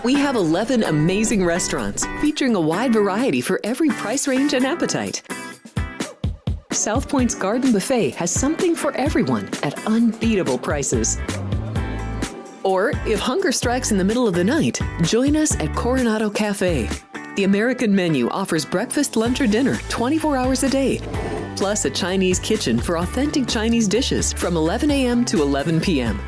We have 11 amazing restaurants featuring a wide variety for every price range and appetite. South Point's Garden Buffet has something for everyone at unbeatable prices. Or, if hunger strikes in the middle of the night, join us at Coronado Cafe. The American menu offers breakfast, lunch, or dinner 24 hours a day, plus a Chinese kitchen for authentic Chinese dishes from 11 a.m. to 11 p.m.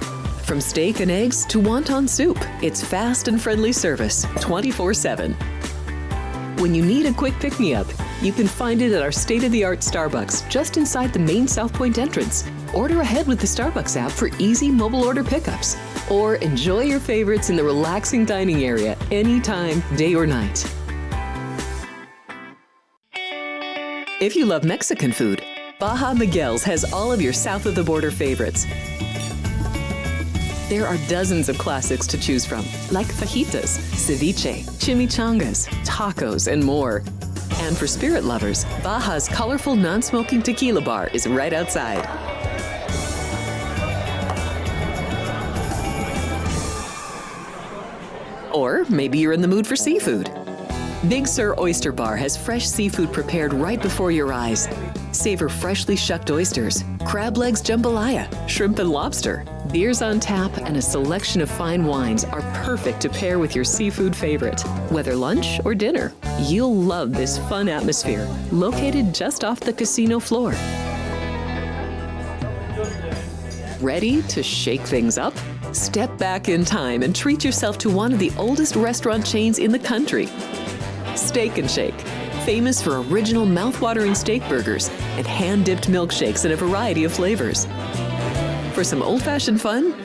From steak and eggs to wonton soup, it's fast and friendly service 24/7. When you need a quick pick-me-up, you can find it at our state-of-the-art Starbucks just inside the main South Point entrance. Order ahead with the Starbucks app for easy mobile order pickups. Or enjoy your favorites in the relaxing dining area anytime, day or night. If you love Mexican food, Baja Miguel's has all of your south-of-the-border favorites. There are dozens of classics to choose from, like fajitas, ceviche, chimichangas, tacos, and more. And for spirit lovers, Baja's colorful non-smoking tequila bar is right outside. Or maybe you're in the mood for seafood. Big Sur Oyster Bar has fresh seafood prepared right before your eyes. Savor freshly shucked oysters, crab legs jambalaya, shrimp and lobster. Beers on tap and a selection of fine wines are perfect to pair with your seafood favorite. Whether lunch or dinner, you'll love this fun atmosphere, located just off the casino floor. Ready to shake things up? Step back in time and treat yourself to one of the oldest restaurant chains in the country. Steak and Shake, famous for original mouth-watering steak burgers and hand-dipped milkshakes in a variety of flavors. For some old-fashioned fun,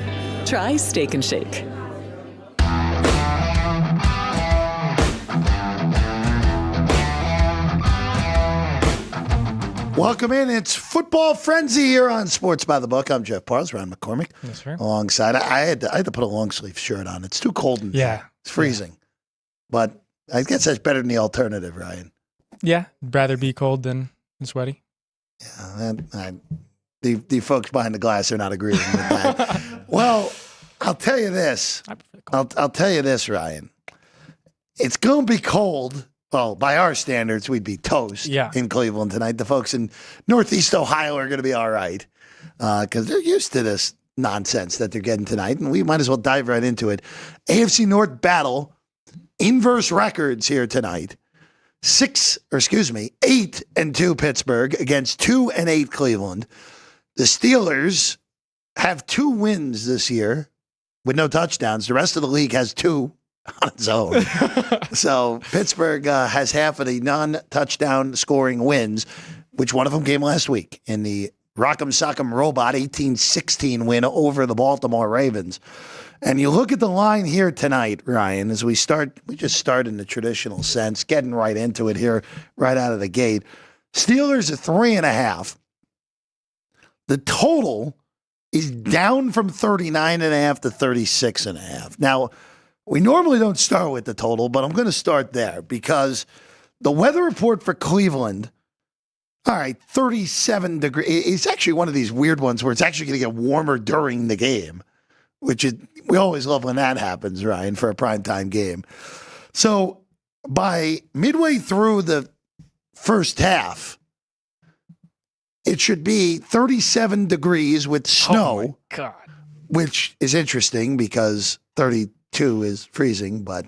try Steak and Shake. Welcome in. It's Football Frenzy here on Sports by the Book. I'm Jeff Parles, Ron McCormick. That's right. Alongside, I had to put a long sleeve shirt on. It's too cold in here. It's freezing. But I guess that's better than the alternative, Ryan. Yeah, rather be cold than sweaty. Yeah, the folks behind the glass are not agreeing with that. Well, I'll tell you this. I'll tell you this, Ryan. It's going to be cold. Well, by our standards, we'd be toast in Cleveland tonight. The folks in Northeast Ohio are going to be all right because they're used to this nonsense that they're getting tonight, and we might as well dive right into it. AFC North battle, inverse records here tonight. 8-2 Pittsburgh against 2-8 Cleveland. The Steelers have 2 wins this year with no touchdowns. The rest of the league has 2 on its own. So Pittsburgh has half of the non-touchdown scoring wins, which one of them came last week in the Rock'em Sock'em Robot 18-16 win over the Baltimore Ravens. And you look at the line here tonight, Ryan, as we just start in the traditional sense, getting right into it here, right out of the gate. Steelers are 3.5. The total is down from 39.5 to 36.5. Now, we normally don't start with the total, but I'm going to start there because the weather report for Cleveland, all right, 37 degrees. It's actually one of these weird ones where it's actually going to get warmer during the game, which is, we always love when that happens, Ryan, for a primetime game. So by midway through the first half, it should be 37 degrees with snow. Oh my God. Which is interesting because 32 is freezing, but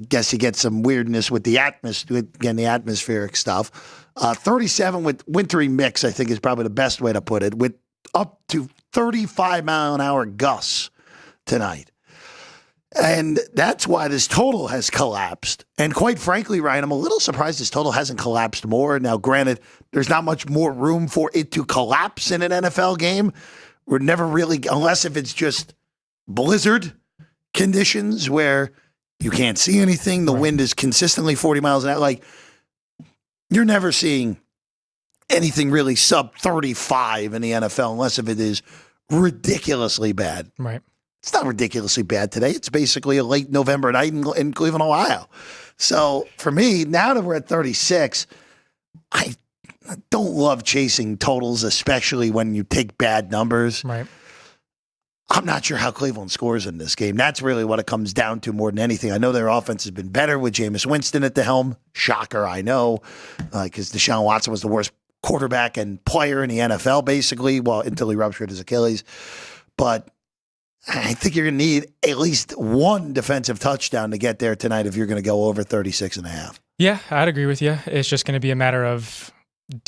guess you get some weirdness with the atmosphere, again, the atmospheric stuff. 37 with wintry mix, I think is probably the best way to put it, with up to 35-mile-an-hour gusts tonight. And that's why this total has collapsed. And quite frankly, Ryan, I'm a little surprised this total hasn't collapsed more. Now, granted, there's not much more room for it to collapse in an NFL game. We're never really, unless if it's just blizzard conditions where you can't see anything, the wind is consistently 40 miles an hour. Like, you're never seeing anything really sub 35 in the NFL unless if it is ridiculously bad. Right. It's not ridiculously bad today. It's basically a late November night in Cleveland, Ohio. So for me, now that we're at 36, I don't love chasing totals, especially when you take bad numbers. Right. I'm not sure how Cleveland scores in this game. That's really what it comes down to more than anything. I know their offense has been better with Jameis Winston at the helm. Shocker, I know, because Deshaun Watson was the worst quarterback and player in the NFL, basically, well, until he ruptured his Achilles. But I think you're going to need at least one defensive touchdown to get there tonight if you're going to go over 36.5. Yeah, I'd agree with you. It's just going to be a matter of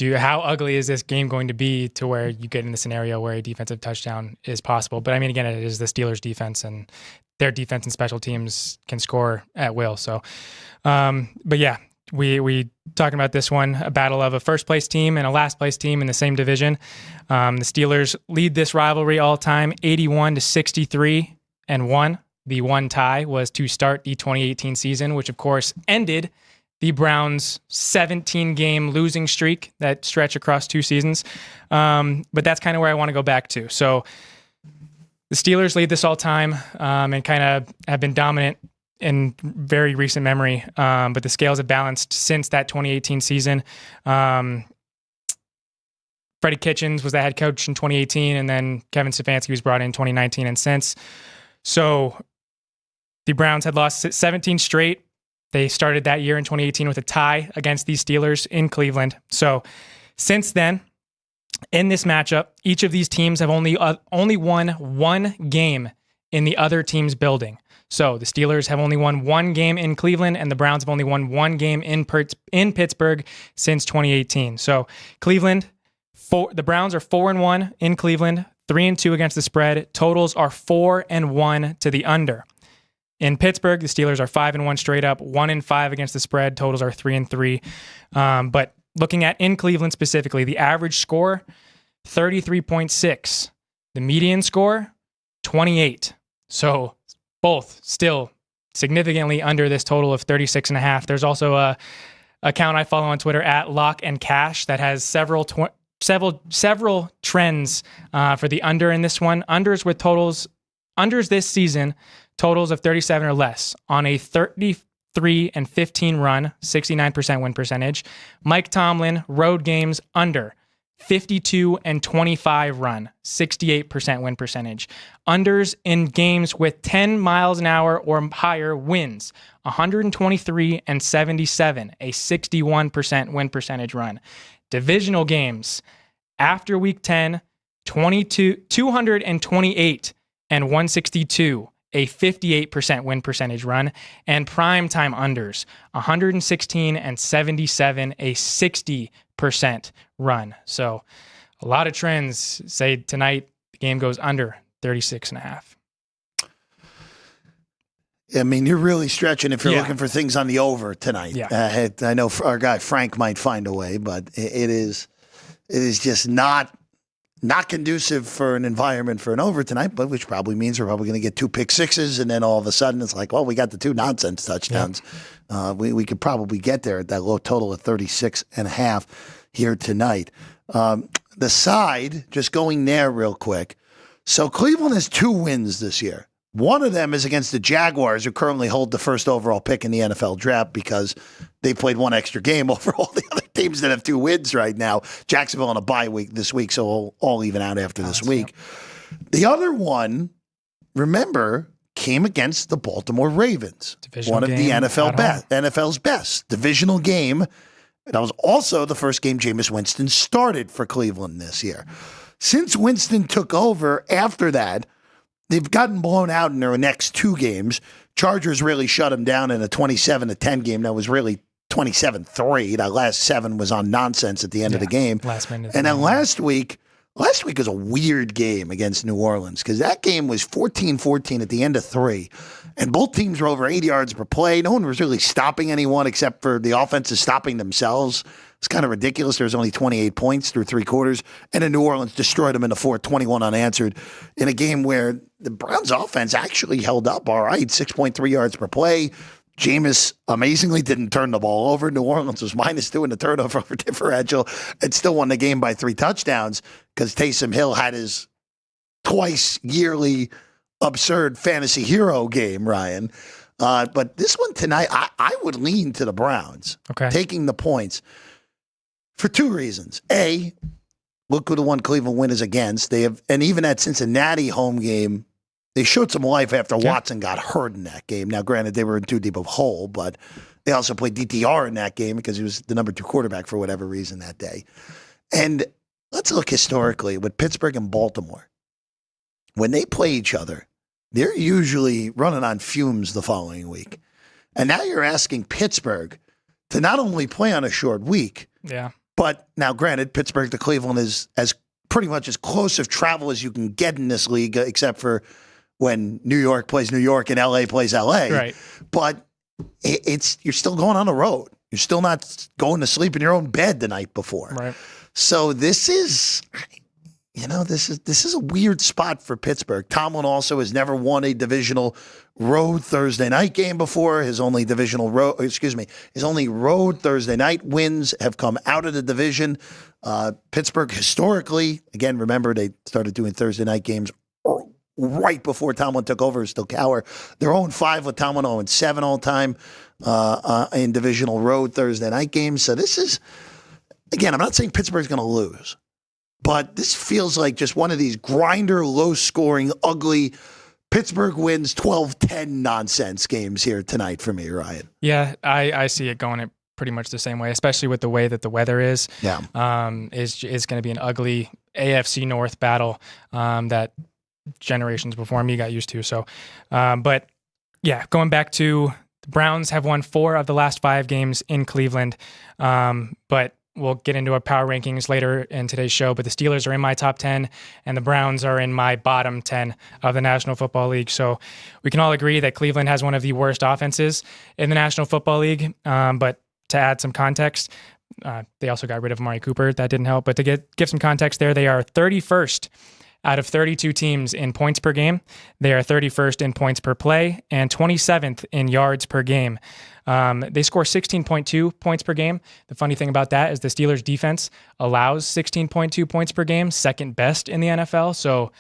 how ugly is this game going to be to where you get in the scenario where a defensive touchdown is possible. But I mean, again, it is the Steelers' defense, and their defense and special teams can score at will. So, but yeah, we talking about this one, a battle of a first place team and a last place team in the same division. The Steelers lead this rivalry all time, 81-63 and 1. The one tie was to start the 2018 season, which of course ended the Browns' 17-game losing streak that stretched across 2 seasons. But that's kind of where I want to go back to. So the Steelers lead this all time and kind of have been dominant in very recent memory. But the scales have balanced since that 2018 season. Freddie Kitchens was the head coach in 2018, and then Kevin Stefanski was brought in 2019 and since. So the Browns had lost 17 straight. They started that year in 2018 with a tie against these Steelers in Cleveland. So since then, in this matchup, each of these teams have only won one game in the other team's building. So the Steelers have only won one game in Cleveland, and the Browns have only won one game in Pittsburgh since 2018. So Cleveland, the Browns are 4-1 in Cleveland, 3-2 against the spread. Totals are 4-1 to the under. In Pittsburgh, the Steelers are 5-1 straight up, 1-5 against the spread. Totals are 3-3. But looking at in Cleveland specifically, the average score, 33.6. The median score, 28. So both still significantly under this total of 36.5. There's also a account I follow on Twitter at Lock and Cash that has several trends for the under in this one. Unders this season, totals of 37 or less on a 33-15 run, 69% win percentage. Mike Tomlin, road games under 52-25 run, 68% win percentage. Unders in games with 10 miles an hour or higher wins, 123-77, a 61% win percentage run. Divisional games after week 10, 228 and 162, a 58% win percentage run, and primetime unders, 116-77, a 60% run. So a lot of trends say tonight the game goes under 36.5. I mean, you're really stretching if you're looking for things on the over tonight. Yeah. I know our guy Frank might find a way, but it is just not conducive for an environment for an over tonight, but which probably means we're probably going to get 2 pick sixes, and then all of a sudden it's like, well, we got the 2 nonsense touchdowns. Yeah. We could probably get there at that low total of 36.5 here tonight. The side, just going there real quick. So Cleveland has 2 wins this year. One of them is against the Jaguars, who currently hold the first overall pick in the NFL draft because they played 1 extra game over all the other teams that have 2 wins right now. Jacksonville on a bye week this week, so we'll all even out after this week. Yep. The other one, remember, came against the Baltimore Ravens, one of the NFL's best divisional game. That was also the first game Jameis Winston started for Cleveland this year. Since Winston took over after that, they've gotten blown out in their next 2 games. Chargers really shut them down in a 27-10 game. That was really 27-3. That last 7 was on nonsense at the end of the game. Last minute. And then last week was a weird game against New Orleans because that game was 14-14 at the end of 3. And both teams were over 80 yards per play. No one was really stopping anyone except for the offenses stopping themselves. It's kind of ridiculous. There was only 28 points through 3 quarters. And then New Orleans destroyed them in the 4th, 21 unanswered, in a game where the Browns offense actually held up all right, 6.3 yards per play. Jameis amazingly didn't turn the ball over. New Orleans was -2 in the turnover differential and still won the game by 3 touchdowns because Taysom Hill had his twice yearly absurd fantasy hero game, Ryan. But this one tonight, I would lean to the Browns, taking the points. For 2 reasons. A, look who the one Cleveland win is against. They have, and even that Cincinnati home game they showed some life after Yeah. Watson got hurt in that game. Now, granted, they were in too deep of a hole, but they also played DTR in that game because he was the number 2 quarterback for whatever reason that day. And let's look historically with Pittsburgh and Baltimore. When they play each other, they're usually running on fumes the following week. And now you're asking Pittsburgh to not only play on a short week, Yeah. but now granted, Pittsburgh to Cleveland is as pretty much as close of travel as you can get in this league, except for when New York plays New York and LA plays LA. Right. But you're still going on the road. You're still not going to sleep in your own bed the night before. Right. So this is a weird spot for Pittsburgh. Tomlin also has never won a divisional road Thursday night game before. His only road Thursday night wins have come out of the division. Pittsburgh historically, again, remember they started doing Thursday night games right before Tomlin took over. Still Cowher. They're 0-5 with Tomlin, 0-7 all time in divisional road Thursday night games. So this is, again, I'm not saying Pittsburgh's going to lose, but this feels like just one of these grinder, low-scoring, ugly Pittsburgh wins 12-10 nonsense games here tonight for me, Ryan. Yeah, I see it going pretty much the same way, especially with the way that the weather is. Yeah. Is going to be an ugly AFC North battle that generations before me got used to. So, but yeah, going back to the Browns have won 4 of the last 5 games in Cleveland, but we'll get into our power rankings later in today's show, but the Steelers are in my top 10 and the Browns are in my bottom 10 of the National Football League. So we can all agree that Cleveland has one of the worst offenses in the National Football League. But to add some context, they also got rid of Amari Cooper. That didn't help. But to give some context there, they are 31st out of 32 teams in points per game. They are 31st in points per play and 27th in yards per game. They score 16.2 points per game. The funny thing about that is the Steelers defense allows 16.2 points per game, second best in the NFL. So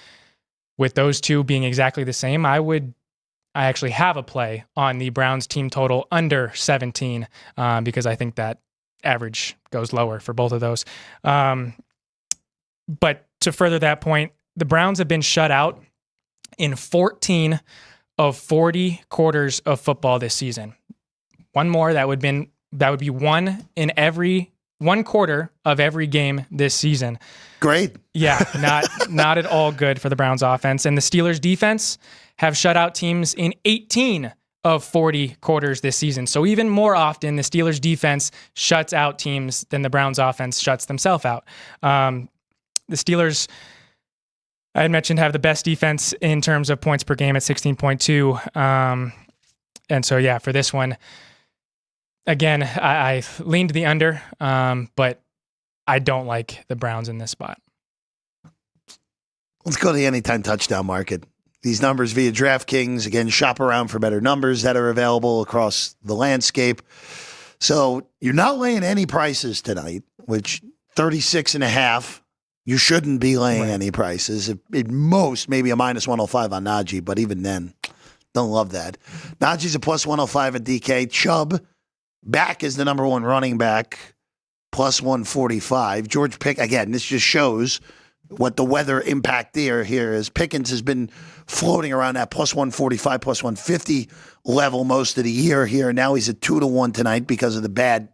with those two being exactly the same, I actually have a play on the Browns team total under 17 because I think that average goes lower for both of those. But to further that point, the Browns have been shut out in 14 of 40 quarters of football this season. One more, that would be one quarter of every game this season. Great. Yeah, not at all good for the Browns offense. And the Steelers defense have shut out teams in 18 of 40 quarters this season. So even more often, the Steelers defense shuts out teams than the Browns offense shuts themselves out. The Steelers, I had mentioned, have the best defense in terms of points per game at 16.2. And so, yeah, for this one, again, I leaned the under, but I don't like the Browns in this spot. Let's go to the anytime touchdown market. These numbers via DraftKings. Again, shop around for better numbers that are available across the landscape. So you're not laying any prices tonight, which 36.5. You shouldn't be laying any prices. At most, maybe a minus 105 on Najee, but even then, don't love that. Najee's a plus 105 at DK. Chubb back is the number 1 running back, plus 145. George Pickens, again, this just shows what the weather impact here is. Pickens has been floating around that plus 145, plus 150 level most of the year here. Now he's at 2-1 tonight because of the bad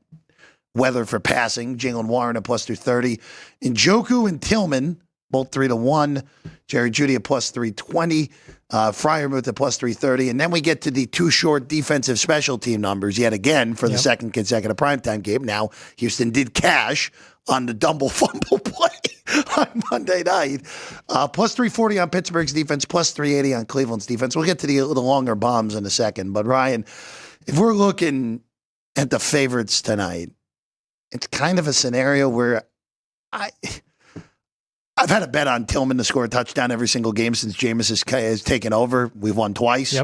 weather for passing. Jalen Warren at plus 230. Njoku and Tillman, both 3-1. Jerry Jeudy at plus 320. Freiermuth at plus 330. And then we get to the 2 short defensive special team numbers yet again for the second consecutive primetime game. Now, Houston did cash on the Dumble fumble play on Monday night. Plus 340 on Pittsburgh's defense, plus 380 on Cleveland's defense. We'll get to the longer bombs in a second. But, Ryan, if we're looking at the favorites tonight, it's kind of a scenario where I've had a bet on Tillman to score a touchdown every single game since Jameis has taken over. We've won twice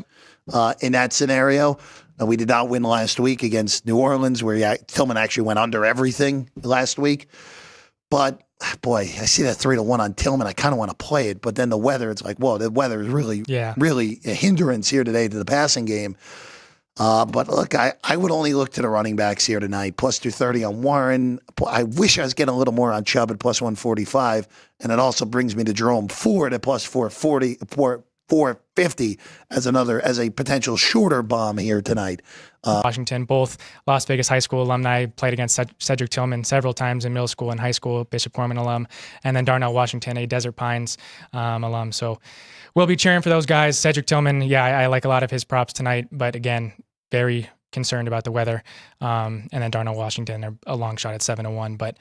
in that scenario. We did not win last week against New Orleans, where Tillman actually went under everything last week. But, boy, I see that 3-1 on Tillman. I kind of want to play it. But then the weather, it's like, whoa, the weather is really a hindrance here today to the passing game. But look, I would only look to the running backs here tonight. Plus 230 on Warren. I wish I was getting a little more on Chubb at plus 145. And it also brings me to Jerome Ford at plus 440, 450 as a potential shorter bomb here tonight. Washington, both Las Vegas High School alumni, played against Cedric Tillman several times in middle school and high school, Bishop Gorman alum, and then Darnell Washington, a Desert Pines alum. So we'll be cheering for those guys. Cedric Tillman, I like a lot of his props tonight, but again, very concerned about the weather. And then Darnell Washington, they're a long shot at 7-1. But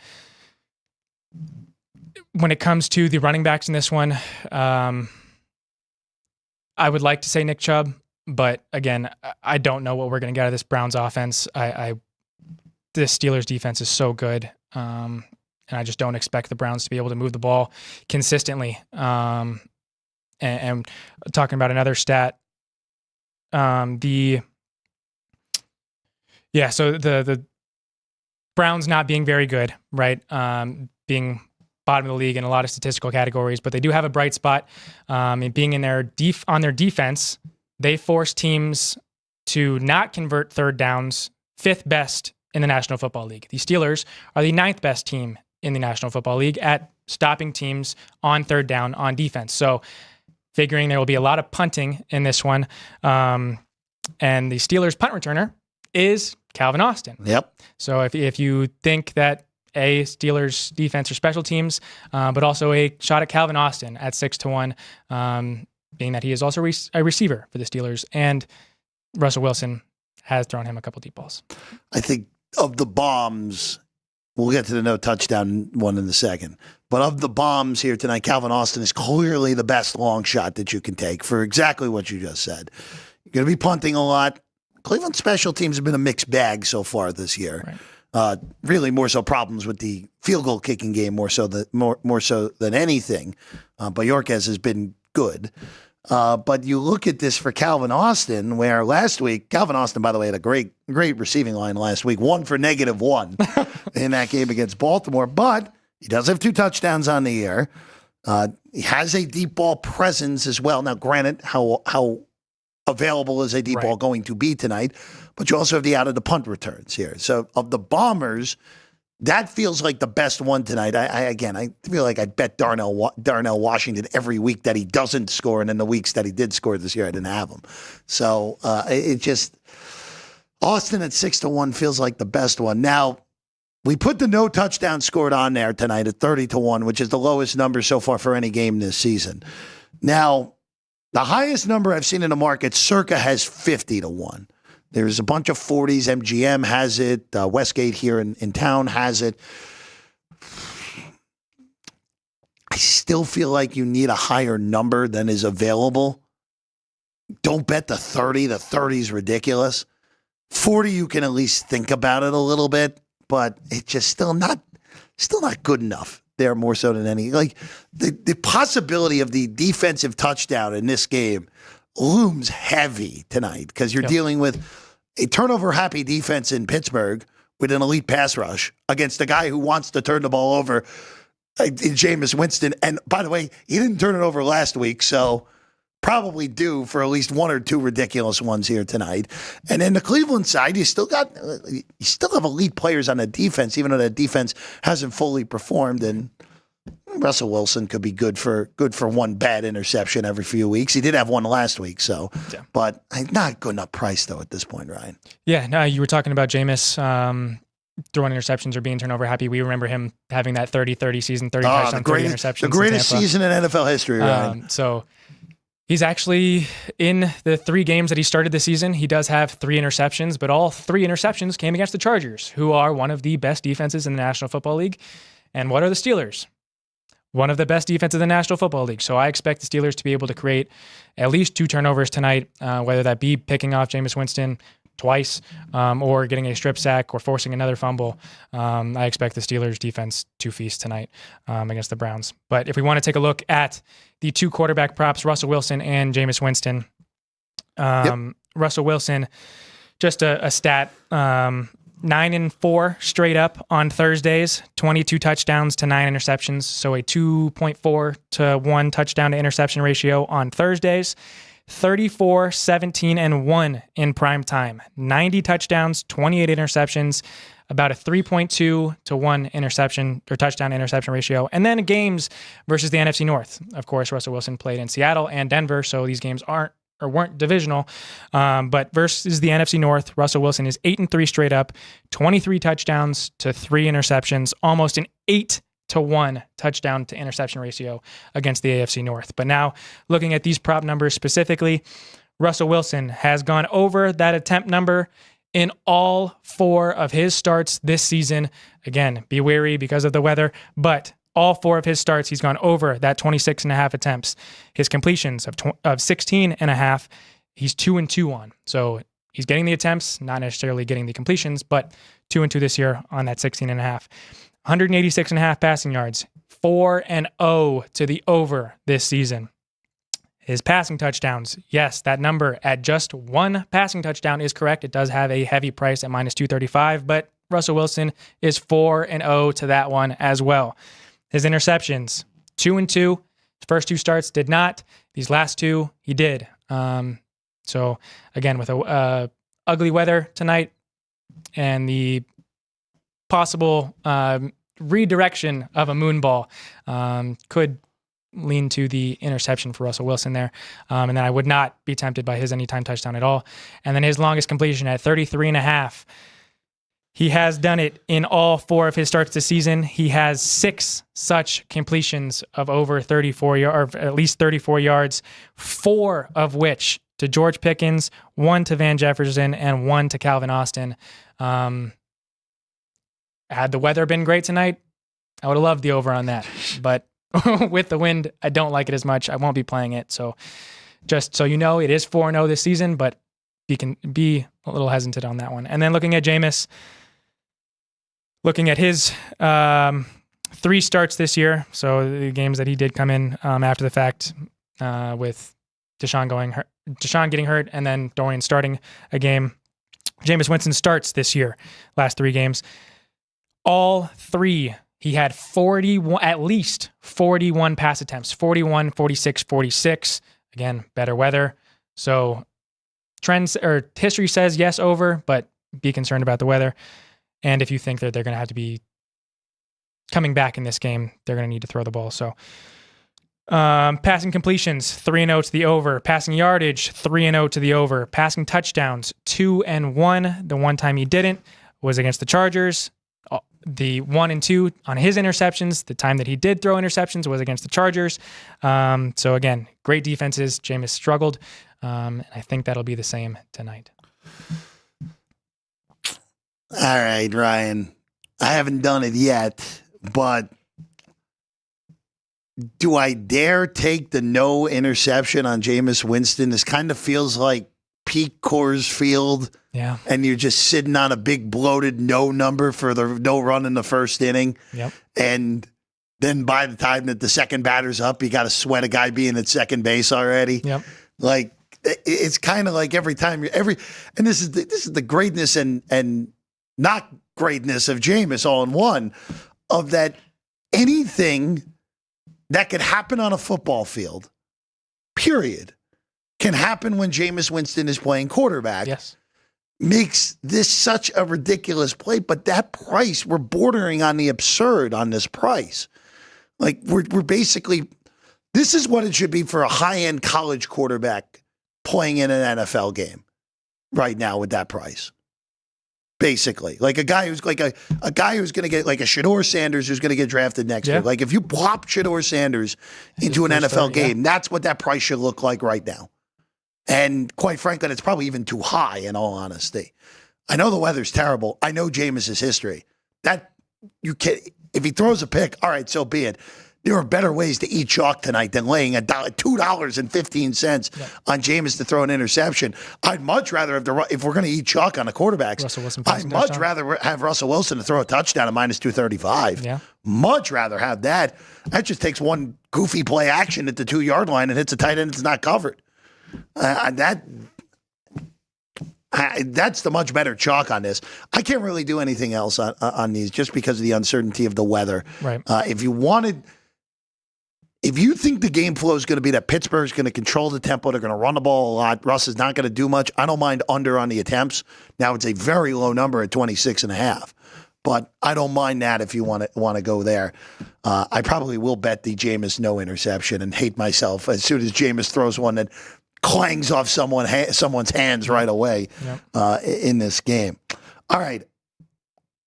when it comes to the running backs in this one, I would like to say Nick Chubb, but again, I don't know what we're going to get out of this Browns offense. This Steelers defense is so good, and I just don't expect the Browns to be able to move the ball consistently. And talking about another stat, so the Browns not being very good, right? Being bottom of the league in a lot of statistical categories, but they do have a bright spot. And being in on their defense, they force teams to not convert third downs, 5th best in the National Football League. The Steelers are the 9th best team in the National Football League at stopping teams on third down on defense. So figuring there will be a lot of punting in this one. And the Steelers punt returner is Calvin Austin. Yep. So if you think that Steelers defense or special teams, but also a shot at Calvin Austin at 6-1, being that he is also a receiver for the Steelers, and Russell Wilson has thrown him a couple deep balls. I think of the bombs, we'll get to the no touchdown one in a second, but of the bombs here tonight, Calvin Austin is clearly the best long shot that you can take for exactly what you just said. You're going to be punting a lot. Cleveland special teams have been a mixed bag so far this year. Right. Really more so problems with the field goal kicking game more so than anything. But Yorkes has been good. But you look at this for Calvin Austin, where last week, Calvin Austin, by the way, had a great receiving line last week, 1 for -1 in that game against Baltimore. But he does have 2 touchdowns on the year. He has a deep ball presence as well. Now, granted, how available is a deep ball going to be tonight? But you also have the out of the punt returns here. So of the bombers, that feels like the best one tonight. I feel like I'd bet Darnell Washington every week that he doesn't score, and in the weeks that he did score this year, I didn't have him. So it just Austin at 6-1 feels like the best one. Now we put the no touchdown scored on there tonight at 30-1, which is the lowest number so far for any game this season. Now the highest number I've seen in the market, circa, has 50-1. There's a bunch of 40s. MGM has it. Westgate here in town has it. I still feel like you need a higher number than is available. Don't bet the 30. The 30 is ridiculous. 40, you can at least think about it a little bit, but it's just still not good enough there, more so than any. Like the possibility of the defensive touchdown in this game looms heavy tonight because you're dealing with a turnover-happy defense in Pittsburgh with an elite pass rush against a guy who wants to turn the ball over in Jameis Winston. And by the way, he didn't turn it over last week, so probably due for at least 1 or 2 ridiculous ones here tonight. And then the Cleveland side, you still have elite players on the defense, even though the defense hasn't fully performed. And Russell Wilson could be good for 1 bad interception every few weeks. He did have 1 last week, but not good enough price though at this point, Ryan. Yeah, no, you were talking about Jameis throwing interceptions or being turnover happy. We remember him having that 30-30 season, 30 touchdowns, 30 interceptions. The greatest season in NFL history, Ryan. So he's actually, in the 3 games that he started this season, he does have 3 interceptions, but all 3 interceptions came against the Chargers, who are one of the best defenses in the National Football League. And what are the Steelers? One of the best defenses in the National Football League. So I expect the Steelers to be able to create at least 2 turnovers tonight, whether that be picking off Jameis Winston twice or getting a strip sack or forcing another fumble. I expect the Steelers defense to feast tonight against the Browns. But if we want to take a look at the 2 quarterback props, Russell Wilson and Jameis Winston. Russell Wilson, just a stat, 9-4 straight up on Thursdays, 22 touchdowns to 9 interceptions. So a 2.4 to 1 touchdown to interception ratio on Thursdays. 34-17-1 in prime time, 90 touchdowns, 28 interceptions. about a 3.2 to 1 interception or touchdown interception ratio. And then games versus the NFC North. Of course, Russell Wilson played in Seattle and Denver, so these games weren't divisional. But versus the NFC North, Russell Wilson is 8-3 straight up, 23 touchdowns to 3 interceptions, almost an 8-to-1 touchdown to interception ratio against the AFC North. But now looking at these prop numbers specifically, Russell Wilson has gone over that attempt number in all 4 of his starts this season. Again, be wary because of the weather, but all 4 of his starts, he's gone over that 26.5 attempts. His completions of 16.5, he's 2-2 on. So he's getting the attempts, not necessarily getting the completions, but 2-2 this year on that 16.5. 186.5 passing yards, 4-0 to the over this season. His passing touchdowns, yes, that number at just 1 passing touchdown is correct. It does have a heavy price at minus 235, but Russell Wilson is 4-0 to that one as well. His interceptions, 2-2. His first 2 starts did not. These last 2, he did. So again, with ugly weather tonight and the possible redirection of a moon ball, could lean to the interception for Russell Wilson there. And then I would not be tempted by his anytime touchdown at all. And then his longest completion at 33.5. He has done it in all 4 of his starts this season. He has 6 such completions of over 34 yards, or at least 34 yards, 4 of which to George Pickens, 1 to Van Jefferson, and 1 to Calvin Austin. Had the weather been great tonight, I would have loved the over on that. But with the wind, I don't like it as much. I won't be playing it. So just so you know, it is 4-0 this season, but be a little hesitant on that one. And then looking at Jameis, looking at his 3 starts this year, so the games that he did come in after the fact with Deshaun getting hurt, and then Dorian starting a game. Jameis Winston starts this year, last 3 games. All 3, he had 41, at least 41 pass attempts, 41, 46, 46. Again, better weather. So trends or history says yes over, but be concerned about the weather. And if you think that they're going to have to be coming back in this game, they're going to need to throw the ball. So passing completions, 3-0 to the over. Passing yardage, 3-0 to the over. Passing touchdowns, 2-1. The one time he didn't was against the Chargers. The 1 and 2 on his interceptions, the time that he did throw interceptions was against the Chargers. So again, great defenses. Jameis struggled. And I think that'll be the same tonight. All right, Ryan. I haven't done it yet, but do I dare take the no interception on Jameis Winston? This kind of feels like peak Coors Field. Yeah. And you're just sitting on a big bloated no number for the no run in the first inning. Yep. And then by the time that the second batter's up, you got to sweat a guy being at second base already. Yep. Like it's kind of like every time and this is the greatness and not greatness of Jameis all in one, of that anything that could happen on a football field, period, can happen when Jameis Winston is playing quarterback. Yes. Makes this such a ridiculous play, but that price, we're bordering on the absurd on this price. Like we're basically, this is what it should be for a high-end college quarterback playing in an NFL game right now with that price. Basically, like a guy who's like a guy who's going to get like a Shedeur Sanders who's going to get drafted next year. Like if you plop Shedeur Sanders into an NFL game, that's what that price should look like right now. And quite frankly, it's probably even too high in all honesty. I know the weather's terrible. I know Jameis's history. That you can, if he throws a pick, all right, so be it. There are better ways to eat chalk tonight than laying $2.15 on Jameis to throw an interception. I'd much rather have if we're going to eat chalk on the quarterbacks, I'd much rather have Russell Wilson to throw a touchdown at minus 235. Yeah. Much rather have that. That just takes one goofy play action at the 2-yard line and hits a tight end that's not covered. That's the much better chalk on this. I can't really do anything else on these just because of the uncertainty of the weather. Right. If you wanted if you think the game flow is going to be that Pittsburgh's going to control the tempo, they're going to run the ball a lot, Russ is not going to do much, I don't mind under on the attempts. Now it's a very low number at 26.5. But I don't mind that if you want to go there. I probably will bet the Jameis no interception and hate myself as soon as Jameis throws one that clangs off someone's hands right away in this game. All right.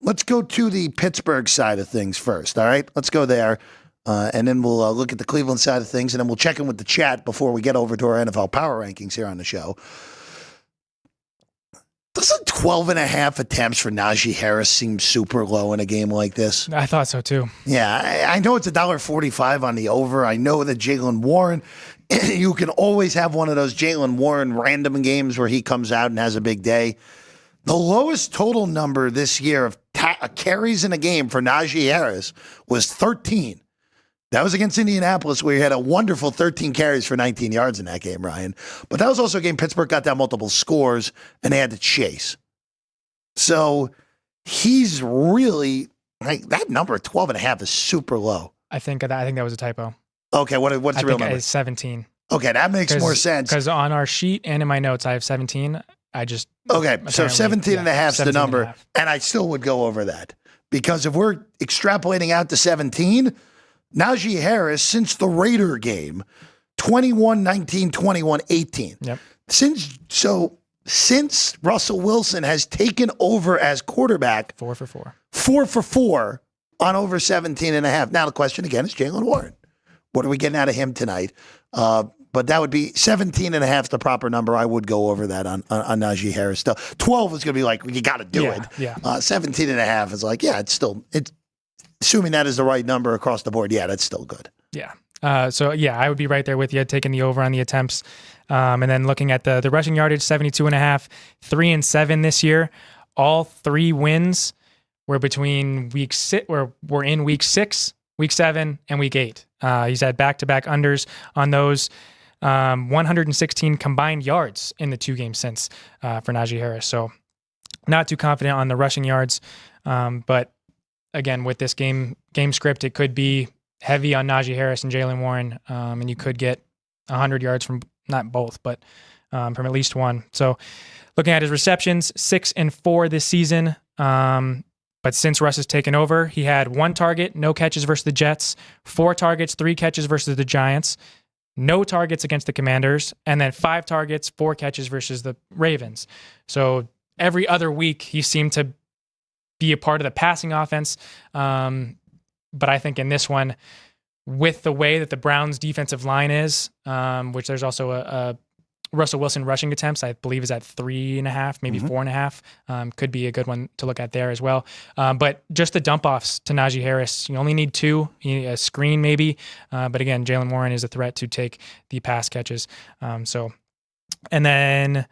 Let's go to the Pittsburgh side of things first, all right? Let's go there, and then we'll look at the Cleveland side of things, and then we'll check in with the chat before we get over to our NFL power rankings here on the show. Doesn't 12.5 attempts for Najee Harris seem super low in a game like this? I thought so, too. Yeah, I know it's $1.45 on the over. I know that Jaylen Warren, you can always have one of those Jaylen Warren random games where he comes out and has a big day. The lowest total number this year of carries in a game for Najee Harris was 13. That was against Indianapolis, where he had a wonderful 13 carries for 19 yards in that game, Ryan. But that was also a game Pittsburgh got down multiple scores, and they had to chase. So he's really, like, that number, 12.5, is super low. I think that was a typo. Okay, what's the real number? It's 17. Okay, that makes more sense. Because on our sheet and in my notes, I have 17. Okay, so 17.5 is the number, and I still would go over that. Because if we're extrapolating out to 17, Najee Harris, since the Raider game, 21-19, 21-18. Yep. Since Russell Wilson has taken over as quarterback, 4 for 4. 4 for 4 on over 17.5. Now the question again is Jaylen Warren. What are we getting out of him tonight? But that would be 17.5 the proper number. I would go over that on Najee Harris still. 12 is going to be like, you got to do it. Yeah. 17.5 is like, it's assuming that is the right number across the board. Yeah, that's still good. Yeah. I would be right there with you, taking the over on the attempts. And then looking at the rushing yardage, 72.5, 3-7 this year. All 3 wins were between week 6, or were in week 6, week 7, and week 8. He's had back-to-back unders on those. 116 combined yards in the 2 games since for Najee Harris. So not too confident on the rushing yards. But again, with this game script, it could be heavy on Najee Harris and Jaylen Warren. And you could get 100 yards from not both, but from at least one. So looking at his receptions, 6 and 4 this season. But since Russ has taken over, he had 1 target, no catches versus the Jets, 4 targets, 3 catches versus the Giants, no targets against the Commanders, and then 5 targets, 4 catches versus the Ravens. So every other week, he seemed to be a part of the passing offense. But I think in this one, with the way that the Browns' defensive line is, which there's also a Russell Wilson rushing attempts, I believe, is at 3.5, maybe 4.5. Could be a good one to look at there as well. But just the dump offs to Najee Harris, you only need 2, you need a screen maybe. But again, Jaylen Warren is a threat to take the pass catches. And then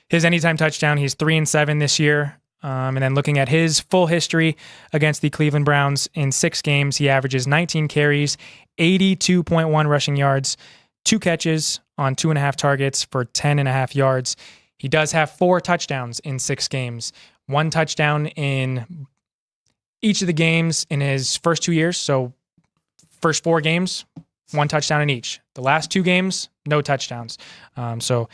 his anytime touchdown, he's 3-7 this year. And then looking at his full history against the Cleveland Browns in 6 games, he averages 19 carries, 82.1 rushing yards, 2 catches on 2.5 targets for 10.5 yards. He does have 4 touchdowns in 6 games, 1 touchdown in each of the games in his first 2 years. So first 4 games, 1 touchdown in each. The last 2 games, no touchdowns. So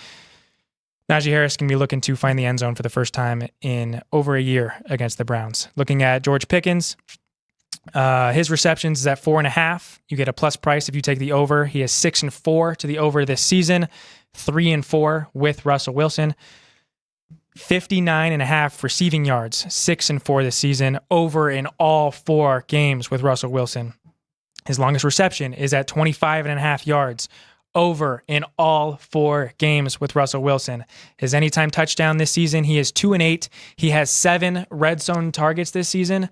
Najee Harris can be looking to find the end zone for the first time in over a year against the Browns. Looking at George Pickens, his receptions is at 4.5. You get a plus price if you take the over. He has 6 and 4 to the over this season, 3 and 4 with Russell Wilson. 59.5 receiving yards, 6 and 4 this season, over in all 4 games with Russell Wilson. His longest reception is at 25.5 yards, over in all 4 games with Russell Wilson. His anytime touchdown this season, he is 2 and 8. He has 7 red zone targets this season,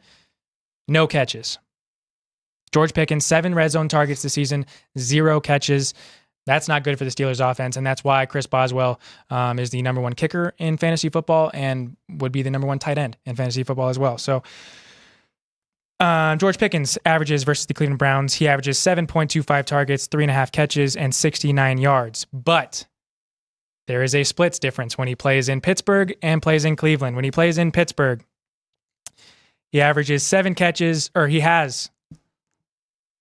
no catches. George Pickens, 7 red zone targets this season, 0 catches. That's not good for the Steelers offense, and that's why Chris Boswell is the number 1 kicker in fantasy football and would be the number 1 tight end in fantasy football as well. So George Pickens averages versus the Cleveland Browns. He averages 7.25 targets, 3.5 catches, and 69 yards. But there is a splits difference when he plays in Pittsburgh and plays in Cleveland. When he plays in Pittsburgh, he averages 7 catches, or he has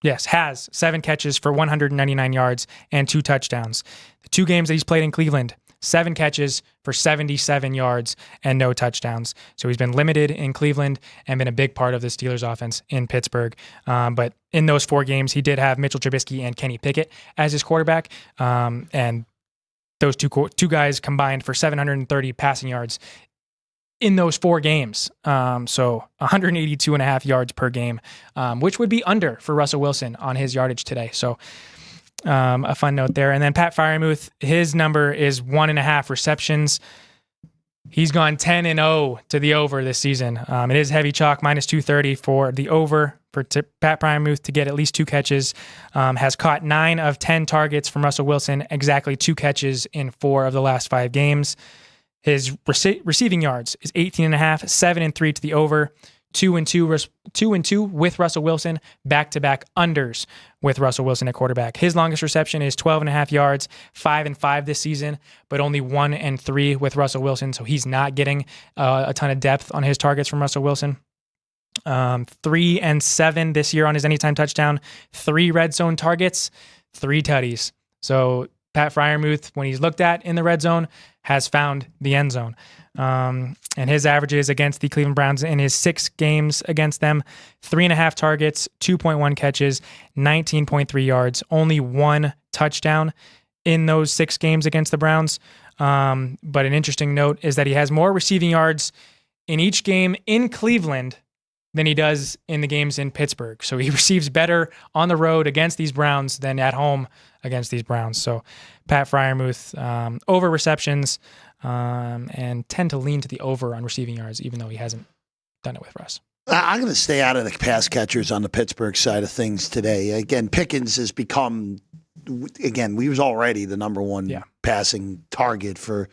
Yes, has 7 catches for 199 yards and 2 touchdowns. The 2 games that he's played in Cleveland, 7 catches for 77 yards and no touchdowns. So he's been limited in Cleveland and been a big part of the Steelers offense in Pittsburgh. But in those 4 games, he did have Mitchell Trubisky and Kenny Pickett as his quarterback. And those two guys combined for 730 passing yards in those 4 games. So 182.5 yards per game, which would be under for Russell Wilson on his yardage today. So a fun note there. And then Pat Freiermuth, his number is 1.5 receptions. He's gone 10-0 to the over this season. It is heavy chalk, minus 230 for the over for Pat Freiermuth to get at least 2 catches. Has caught 9 of 10 targets from Russell Wilson, exactly 2 catches in 4 of the last 5 games. His receiving yards is 18.5, 7-3 to the over, 2-2 with Russell Wilson, back-to-back unders with Russell Wilson at quarterback. His longest reception is 12.5 yards, 5-5 this season, but only 1-3 with Russell Wilson, so he's not getting a ton of depth on his targets from Russell Wilson. 3-7 this year on his anytime touchdown, 3 red zone targets, 3 tutties. So Pat Freiermuth, when he's looked at in the red zone, has found the end zone. And his averages against the Cleveland Browns in his 6 games against them, 3.5 targets, 2.1 catches, 19.3 yards, only 1 touchdown in those 6 games against the Browns. But an interesting note is that he has more receiving yards in each game in Cleveland than he does in the games in Pittsburgh. So he receives better on the road against these Browns than at home against these Browns. So Pat Freiermuth, over receptions, and tend to lean to the over on receiving yards, even though he hasn't done it with Russ. I'm going to stay out of the pass catchers on the Pittsburgh side of things today. Again, Pickens has become, he was already the number 1 passing target for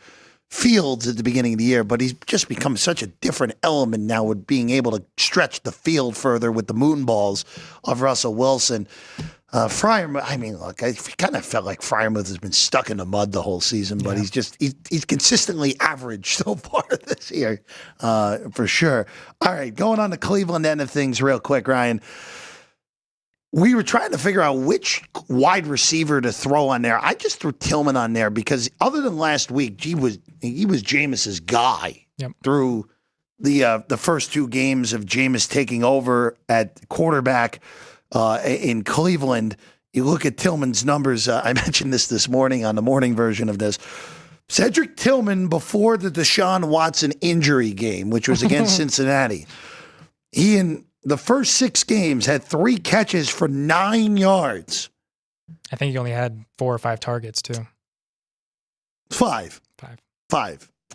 Fields at the beginning of the year, but he's just become such a different element now with being able to stretch the field further with the moon balls of Russell Wilson. Freiermuth, I mean, look, I kind of felt like Freiermuth has been stuck in the mud the whole season, but he's consistently average so far this year, for sure. All right, going on the Cleveland end of things real quick, Ryan. We were trying to figure out which wide receiver to throw on there. I just threw Tillman on there because other than last week, he was Jameis's guy through the first 2 games of Jameis taking over at quarterback in Cleveland. You look at Tillman's numbers. I mentioned this morning on the morning version of this. Cedric Tillman, before the Deshaun Watson injury game, which was against Cincinnati, he in the first 6 games had 3 catches for 9 yards. I think he only had 4 or 5 targets too. 5.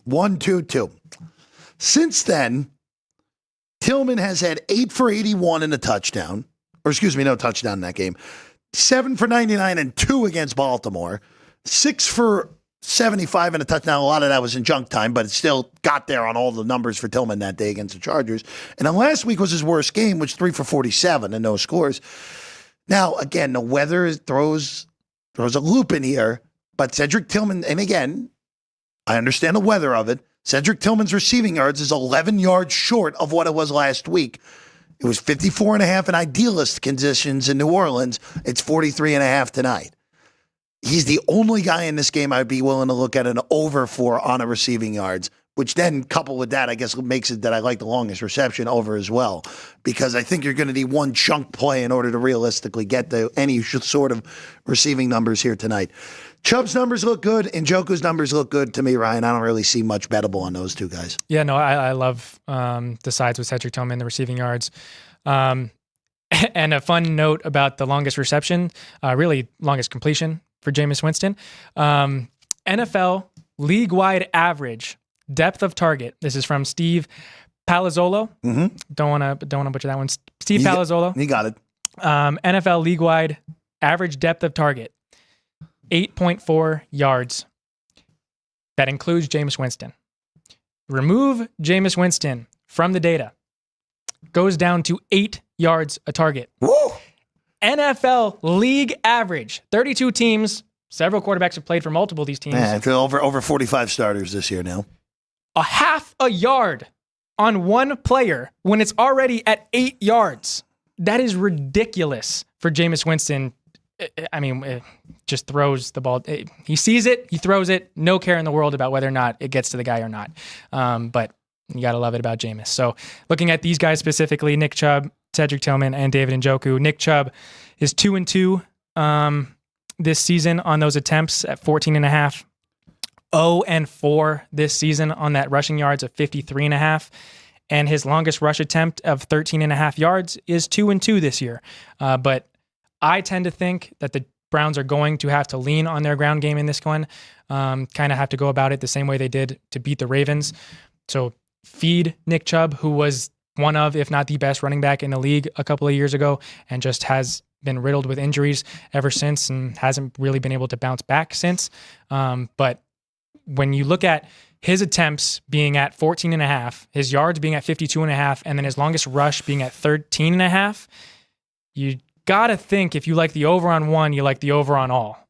1, 2, 2. Since then, Tillman has had 8 for 81 and a touchdown. Or excuse me, no touchdown in that game. 7 for 99 and 2 against Baltimore. 6 for 75 and a touchdown. A lot of that was in junk time, but it still got there on all the numbers for Tillman that day against the Chargers. And then last week was his worst game, which 3 for 47 and no scores. Now, again, the weather throws a loop in here, but Cedric Tillman, and again, I understand the weather of it. Cedric Tillman's receiving yards is 11 yards short of what it was last week. It was 54.5 in idealist conditions in New Orleans. It's 43.5 tonight. He's the only guy in this game I'd be willing to look at an over for on a receiving yards, which then coupled with that, I guess makes it that I like the longest reception over as well, because I think you're going to need one chunk play in order to realistically get to any sort of receiving numbers here tonight. Chubb's numbers look good, and Njoku's numbers look good to me, Ryan. I don't really see much bettable on those 2 guys. Yeah, no, I love the sides with Cedric Tillman, the receiving yards. And a fun note about the longest reception, really longest completion for Jameis Winston. NFL league-wide average depth of target. This is from Steve Palazzolo. Mm-hmm. Don't want to butcher that one. Steve Palazzolo. You got it. NFL league-wide average depth of target, 8.4 yards. That includes Jameis Winston. Remove Jameis Winston from the data. Goes down to 8 yards a target. Whoa. NFL league average. 32 teams. Several quarterbacks have played for multiple of these teams. Man, over 45 starters this year now. A half a yard on one player when it's already at 8 yards. That is ridiculous for Jameis Winston, just throws the ball. He sees it, he throws it, no care in the world about whether or not it gets to the guy or not. But you got to love it about Jameis. So looking at these guys specifically, Nick Chubb, Cedric Tillman, and David Njoku. Nick Chubb is 2-2 this season on those attempts at 14.5. 0-4 this season on that rushing yards of 53.5. And his longest rush attempt of 13.5 yards is 2-2 this year. But I tend to think that the Browns are going to have to lean on their ground game in this one. Kind of have to go about it the same way they did to beat the Ravens. So feed Nick Chubb, who was one of, if not the best running back in the league a couple of years ago, and just has been riddled with injuries ever since and hasn't really been able to bounce back since. But when you look at his attempts being at 14.5, his yards being at 52.5, and then his longest rush being at 13.5, you got to think if you like the over on one, you like the over on all.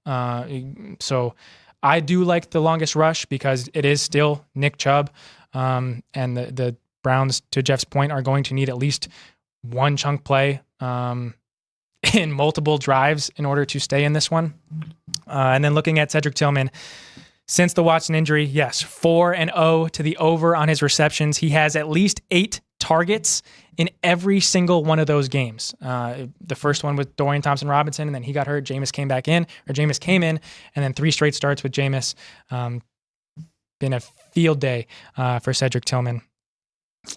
So I do like the longest rush because it is still Nick Chubb. And the Browns, to Jeff's point, are going to need at least one chunk play in multiple drives in order to stay in this one. And then looking at Cedric Tillman, since the Watson injury, yes, 4-0 to the over on his receptions. He has at least 8 targets in every single one of those games. The first one with Dorian Thompson-Robinson, and then he got hurt. Jameis came in, and then 3 straight starts with Jameis. Been a field day for Cedric Tillman.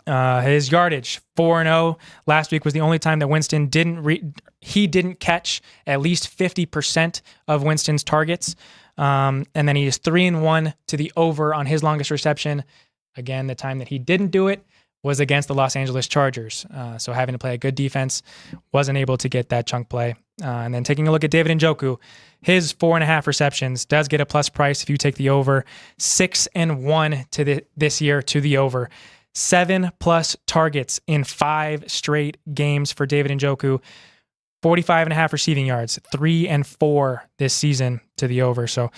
His yardage, 4-0. Last week was the only time that Winston didn't catch at least 50% of Winston's targets. And then he is 3-1 to the over on his longest reception. Again, the time that he didn't do it was against the Los Angeles Chargers. So having to play a good defense, wasn't able to get that chunk play. And then taking a look at David Njoku, his 4.5 receptions does get a plus price if you take the over. 6-1 this year to the over. 7+ targets in 5 straight games for David Njoku. 45.5 receiving yards, 3-4 this season to the over. So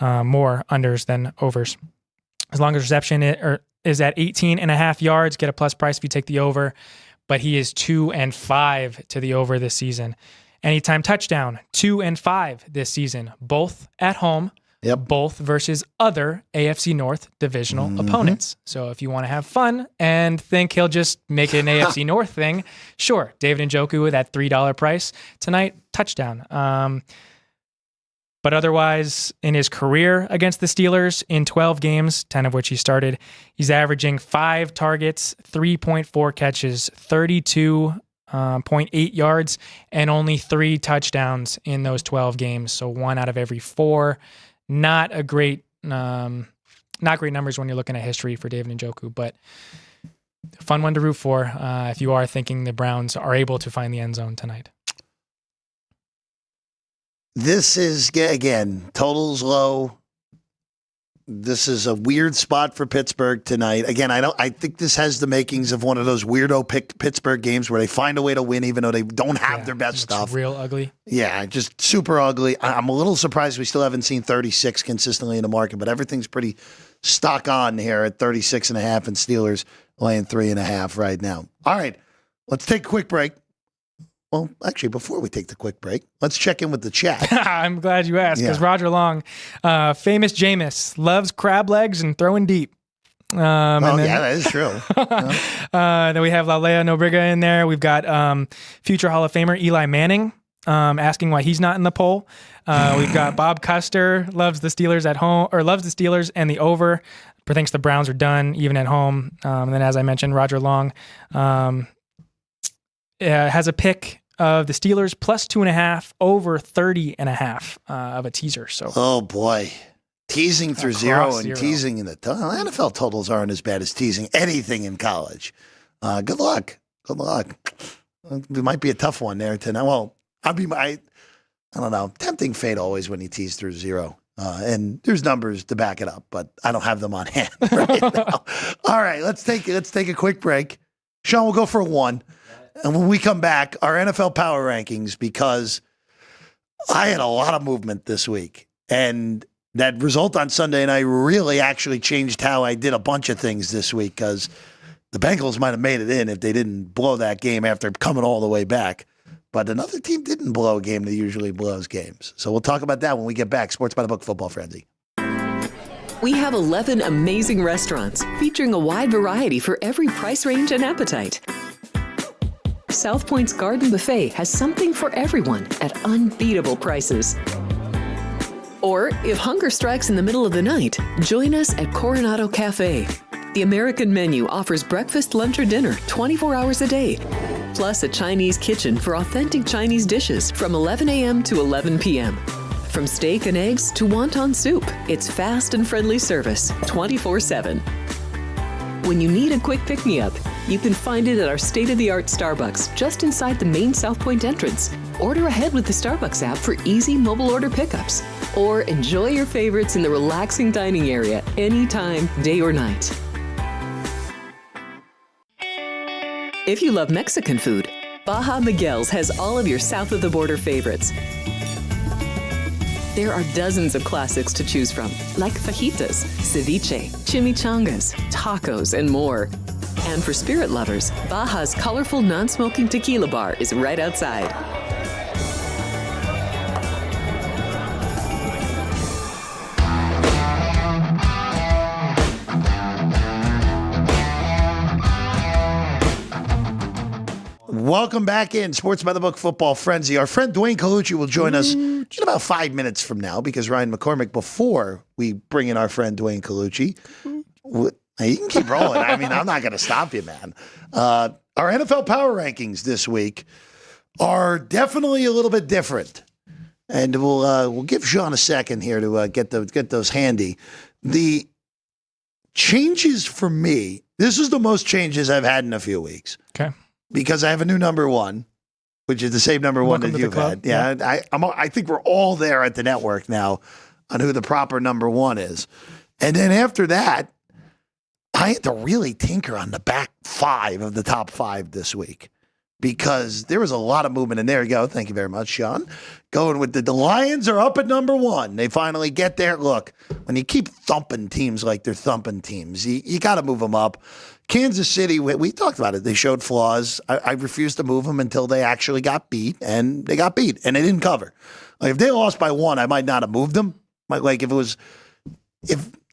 more unders than overs. As long as reception is at 18.5 yards, get a plus price if you take the over. But he is 2-5 to the over this season. Anytime touchdown, 2-5 this season, both at home. Yep. Both versus other AFC North divisional opponents. So if you want to have fun and think he'll just make it an AFC North thing, sure. David Njoku with that $3 price tonight, touchdown. But otherwise, in his career against the Steelers, in 12 games, 10 of which he started, he's averaging 5 targets, 3.4 catches, 32.8 yards, and only 3 touchdowns in those 12 games. So 1 out of every 4. Not great numbers when you're looking at history for David Njoku, but a fun one to root for if you are thinking the Browns are able to find the end zone tonight. This is, again, totals low. This is a weird spot for Pittsburgh tonight. Again, I think this has the makings of one of those weirdo Pittsburgh games where they find a way to win even though they don't have their best stuff. Real ugly. Yeah, just super ugly. I'm a little surprised we still haven't seen 36 consistently in the market, but everything's pretty stock on here at 36.5 and Steelers laying 3.5 right now. All right, let's take a quick break. Well, actually, before we take the quick break, let's check in with the chat. I'm glad you asked because Roger Long, famous Jameis, loves crab legs and throwing deep. That is true. Then we have Lalea Nobriga in there. We've got future Hall of Famer Eli Manning asking why he's not in the poll. We've got Bob Custer, loves the Steelers at home, or loves the Steelers and the over, but thinks the Browns are done even at home. And then, as I mentioned, Roger Long has a pick of the Steelers plus 2.5 over 30.5 of a teaser. So, oh boy, teasing through zero and teasing in the NFL totals aren't as bad as teasing anything in college. Good luck. Good luck. It might be a tough one there tonight. Well, I don't know. Tempting fate always when you tease through zero. And there's numbers to back it up, but I don't have them on hand right now. All right, let's take a quick break. Sean, we'll go for a 1. And when we come back, our NFL power rankings, because I had a lot of movement this week. And that result on Sunday night really actually changed how I did a bunch of things this week, because the Bengals might have made it in if they didn't blow that game after coming all the way back. But another team didn't blow a game that usually blows games. So we'll talk about that when we get back. Sports by the Book Football Frenzy. We have 11 amazing restaurants featuring a wide variety for every price range and appetite. South Point's Garden Buffet has something for everyone at unbeatable prices. Or, if hunger strikes in the middle of the night, join us at Coronado Cafe. The American menu offers breakfast, lunch, or dinner 24 hours a day, plus a Chinese kitchen for authentic Chinese dishes from 11 a.m. to 11 p.m. From steak and eggs to wonton soup, it's fast and friendly service 24/7. When you need a quick pick-me-up, you can find it at our state-of-the-art Starbucks just inside the main South Point entrance. Order ahead with the Starbucks app for easy mobile order pickups. Or enjoy your favorites in the relaxing dining area anytime, day or night. If you love Mexican food, Baja Miguel's has all of your south-of-the-border favorites. There are dozens of classics to choose from, like fajitas, ceviche, chimichangas, tacos, and more. And for spirit lovers, Baja's colorful non-smoking tequila bar is right outside. Welcome back in Sports by the Book Football Frenzy. Our friend Dwayne Colucci will join us in about 5 minutes from now because Ryan McCormick, before we bring in our friend Dwayne Colucci, you can keep rolling. I mean, I'm not going to stop you, man. Our NFL power rankings this week are definitely a little bit different. And we'll give Sean a second here to get those handy. The changes for me, this is the most changes I've had in a few weeks. Okay. Because I have a new number one, which is the same number one Welcome that to you've the club. had. Yeah, I think we're all there at the network now on who the proper number one is. And then after that, I had to really tinker on the back five of the top five this week because there was a lot of movement. And there you go. Thank you very much, Sean. Going with the Lions are up at number one. They finally get there. Look, when you keep thumping teams like they're thumping teams, you got to move them up. Kansas City, we talked about it. They showed flaws. I refused to move them until they actually got beat, and they got beat, and they didn't cover. Like, if they lost by one, I might not have moved them. Like if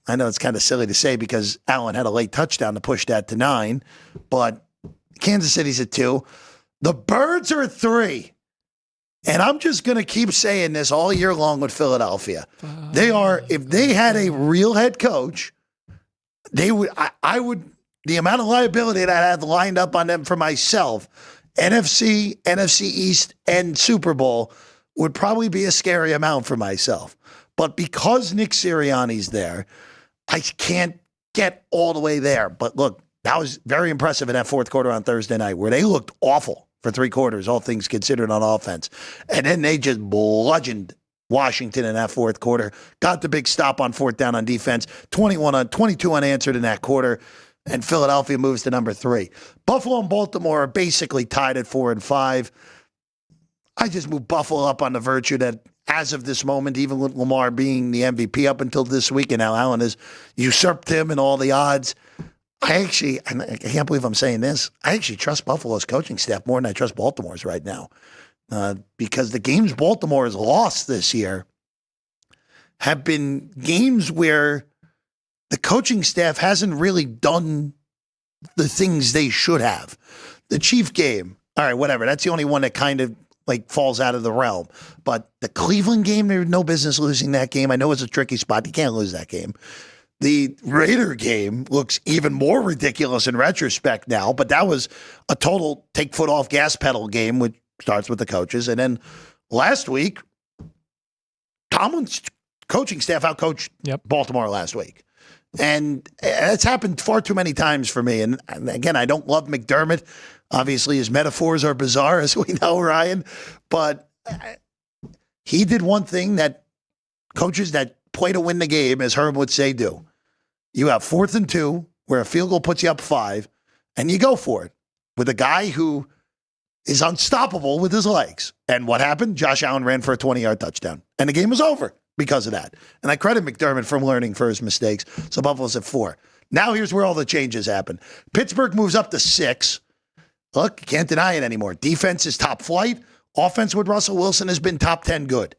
I know it's kind of silly to say because Allen had a late touchdown to push that to 9, but Kansas City's at 2. The Birds are at 3. And I'm just going to keep saying this all year long with Philadelphia. They are, if they had a real head coach, they would, I would, the amount of liability that I had lined up on them for myself, NFC, NFC East, and Super Bowl would probably be a scary amount for myself. But because Nick Sirianni's there, I can't get all the way there. But look, that was very impressive in that fourth quarter on Thursday night where they looked awful for 3 quarters, all things considered on offense. And then they just bludgeoned Washington in that fourth quarter, got the big stop on fourth down on defense, 22 unanswered in that quarter. And Philadelphia moves to number 3. Buffalo and Baltimore are basically tied at 4 and 5. I just moved Buffalo up on the virtue that as of this moment, even with Lamar being the MVP up until this week, and now Allen has usurped him and all the odds, I can't believe I'm saying this, I actually trust Buffalo's coaching staff more than I trust Baltimore's right now. Because the games Baltimore has lost this year have been games where the coaching staff hasn't really done the things they should have. The Chief game, all right, whatever. That's the only one that kind of like falls out of the realm. But the Cleveland game, there's no business losing that game. I know it's a tricky spot. You can't lose that game. The Raider game looks even more ridiculous in retrospect now, but that was a total take foot off gas pedal game, which starts with the coaches. And then last week, Tomlin's coaching staff outcoached Baltimore last week. And it's happened far too many times for me. And again, I don't love McDermott. Obviously, his metaphors are bizarre, as we know, Ryan. But he did one thing that coaches that play to win the game, as Herm would say, do. You have 4th and 2, where a field goal puts you up 5, and you go for it with a guy who is unstoppable with his legs. And what happened? Josh Allen ran for a 20-yard touchdown, and the game was over because of that. And I credit McDermott for learning for his mistakes. So Buffalo's at 4. Now here's where all the changes happen. Pittsburgh moves up to 6. Look, you can't deny it anymore. Defense is top flight. offense with Russell Wilson has been top 10 good.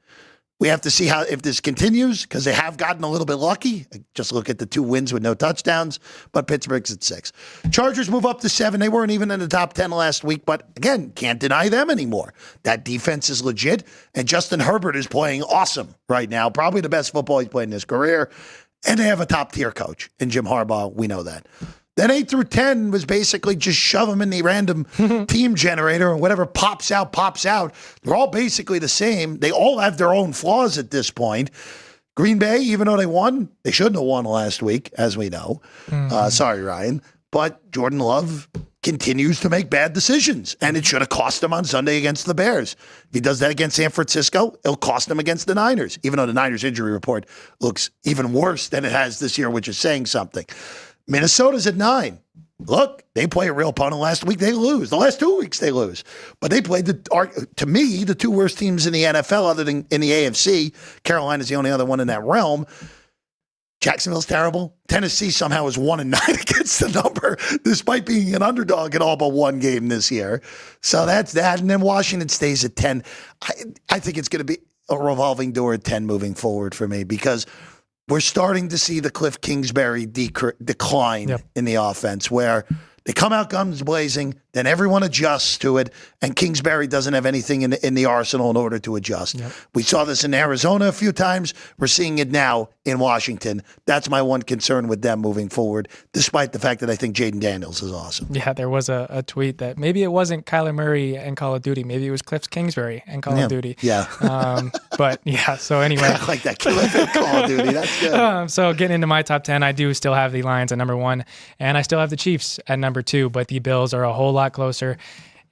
We have to see if this continues, because they have gotten a little bit lucky. Just look at the 2 wins with no touchdowns, but Pittsburgh's at 6. Chargers move up to 7. They weren't even in the top 10 last week, but again, can't deny them anymore. That defense is legit, and Justin Herbert is playing awesome right now. Probably the best football he's played in his career, and they have a top-tier coach in Jim Harbaugh. We know that. Then 8 through 10 was basically just shove them in the random team generator, and whatever pops out, pops out. They're all basically the same. They all have their own flaws at this point. Green Bay, even though they won, they shouldn't have won last week, as we know. Sorry, Ryan. But Jordan Love continues to make bad decisions, and it should have cost him on Sunday against the Bears. If he does that against San Francisco, it'll cost him against the Niners, even though the Niners injury report looks even worse than it has this year, which is saying something. Minnesota's at 9. Look, they play a real opponent last week. They lose. The last 2 weeks they lose. But they played, to me, the 2 worst teams in the NFL other than in the AFC. Carolina's the only other one in that realm. Jacksonville's terrible. Tennessee somehow is 1-9 against the number, despite being an underdog in all but 1 game this year. So that's that. And then Washington stays at 10. I think it's going to be a revolving door at 10 moving forward for me, because we're starting to see the Cliff Kingsbury decline in the offense, where they come out guns blazing, then everyone adjusts to it, and Kingsbury doesn't have anything in the arsenal in order to adjust. Yep. We saw this in Arizona a few times. We're seeing it now in Washington. That's my one concern with them moving forward, despite the fact that I think Jaden Daniels is awesome. Yeah, there was a tweet that maybe it wasn't Kyler Murray and Call of Duty. Maybe it was Cliff Kingsbury and Call of Duty. Yeah. But yeah, so anyway. I like that Cliff and Call of Duty. That's good. So getting into my top 10, I do still have the Lions at number 1, and I still have the Chiefs at number 2, but the Bills are a whole lot closer.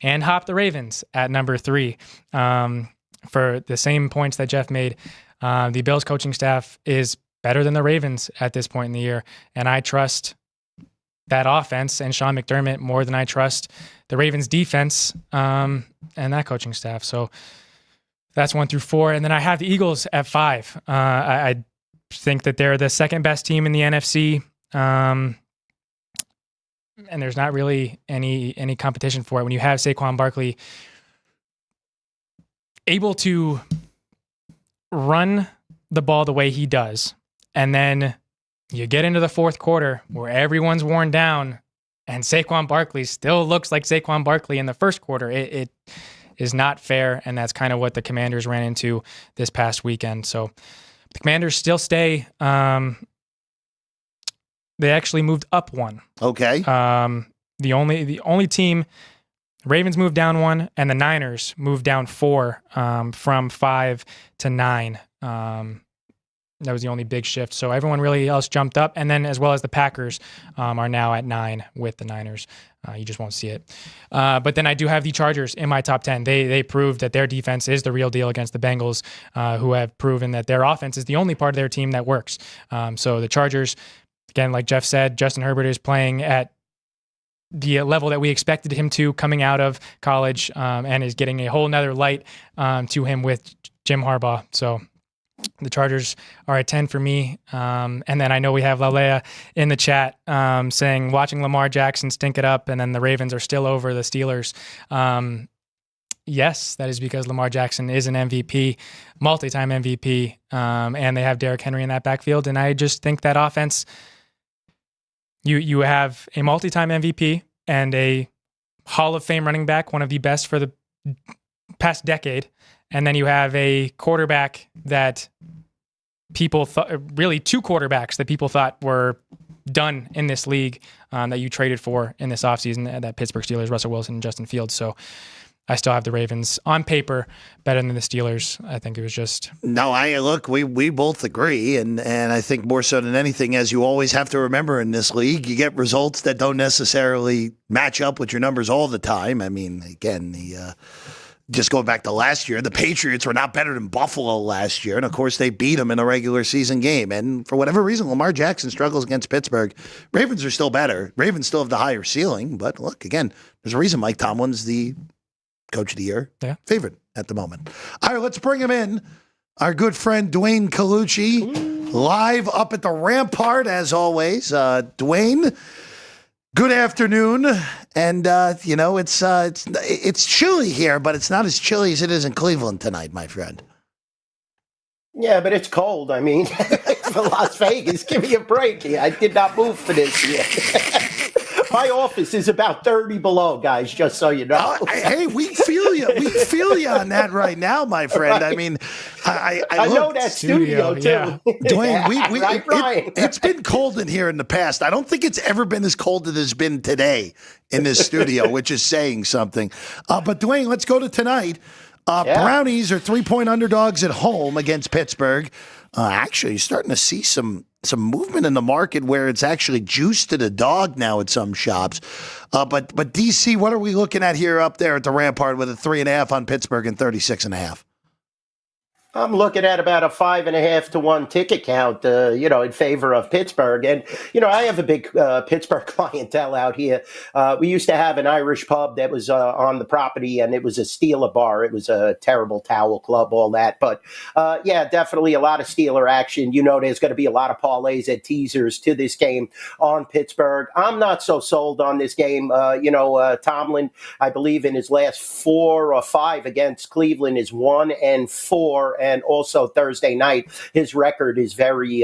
And hop the Ravens at number 3 for the same points that Jeff made. The Bills coaching staff is better than the Ravens at this point in the year, and I trust that offense and Sean McDermott more than I trust the Ravens defense and that coaching staff. So that's 1 through 4. And then I have the Eagles at 5. I think that they're the second best team in the NFC. And there's not really any competition for it. When you have Saquon Barkley able to run the ball the way he does, and then you get into the fourth quarter where everyone's worn down and Saquon Barkley still looks like Saquon Barkley in the first quarter, it is not fair, and that's kind of what the Commanders ran into this past weekend. So the Commanders still stay. They actually moved up 1. Okay. The only team, Ravens moved down 1, and the Niners moved down 4 from 5 to 9. That was the only big shift. So everyone really else jumped up, and then as well as the Packers are now at 9 with the Niners. You just won't see it. But then I do have the Chargers in my top 10. They proved that their defense is the real deal against the Bengals, who have proven that their offense is the only part of their team that works. So the Chargers, again, like Jeff said, Justin Herbert is playing at the level that we expected him to coming out of college, and is getting a whole nother light to him with Jim Harbaugh. So the Chargers are at 10 for me. And then I know we have Lalea in the chat saying, watching Lamar Jackson stink it up, and then the Ravens are still over the Steelers. Yes, that is because Lamar Jackson is an MVP, multi-time MVP, and they have Derrick Henry in that backfield. And I just think that offense, you have a multi-time MVP and a Hall of Fame running back, one of the best for the past decade, and then you have a quarterback that people thought, really 2 quarterbacks that people thought were done in this league, that you traded for in this offseason, that Pittsburgh Steelers, Russell Wilson and Justin Fields. So I still have the Ravens on paper better than the Steelers. I think it was just... No, we both agree. And I think more so than anything, as you always have to remember in this league, you get results that don't necessarily match up with your numbers all the time. I mean, again, just going back to last year, the Patriots were not better than Buffalo last year. And of course, they beat them in a regular season game. And for whatever reason, Lamar Jackson struggles against Pittsburgh. Ravens are still better. Ravens still have the higher ceiling. But look, again, there's a reason Mike Tomlin's the Coach of the Year favorite at the moment. All right, let's bring him in. Our good friend Dwayne Colucci, live up at the Rampart as always. Dwayne, Good afternoon, and it's chilly here, but it's not as chilly as it is in Cleveland tonight, my friend. Yeah, but it's cold. I mean, for Las Vegas, give me a break here. I did not move for this year. My office is about 30 below, guys, just so you know. Hey, we feel you. We feel you on that right now, my friend. Right. I mean, I know that studio too. Yeah. Dwayne, Brian. It's been cold in here in the past. I don't think it's ever been as cold as it's been today in this studio, which is saying something. But Dwayne, let's go to tonight. Brownies are 3-point underdogs at home against Pittsburgh. Actually, you're starting to see some movement in the market where it's actually juiced to the dog now at some shops. But DC, what are we looking at here up there at the Rampart with a 3.5 on Pittsburgh and 36.5? I'm looking at about a 5.5 to 1 ticket count, in favor of Pittsburgh. And, I have a big Pittsburgh clientele out here. We used to have an Irish pub that was on the property, and it was a Steeler bar. It was a terrible towel club, all that. But, definitely a lot of Steeler action. There's going to be a lot of parlays and teasers to this game on Pittsburgh. I'm not so sold on this game. Tomlin, I believe in his last 4 or 5 against Cleveland is 1-4. And also Thursday night, his record is very,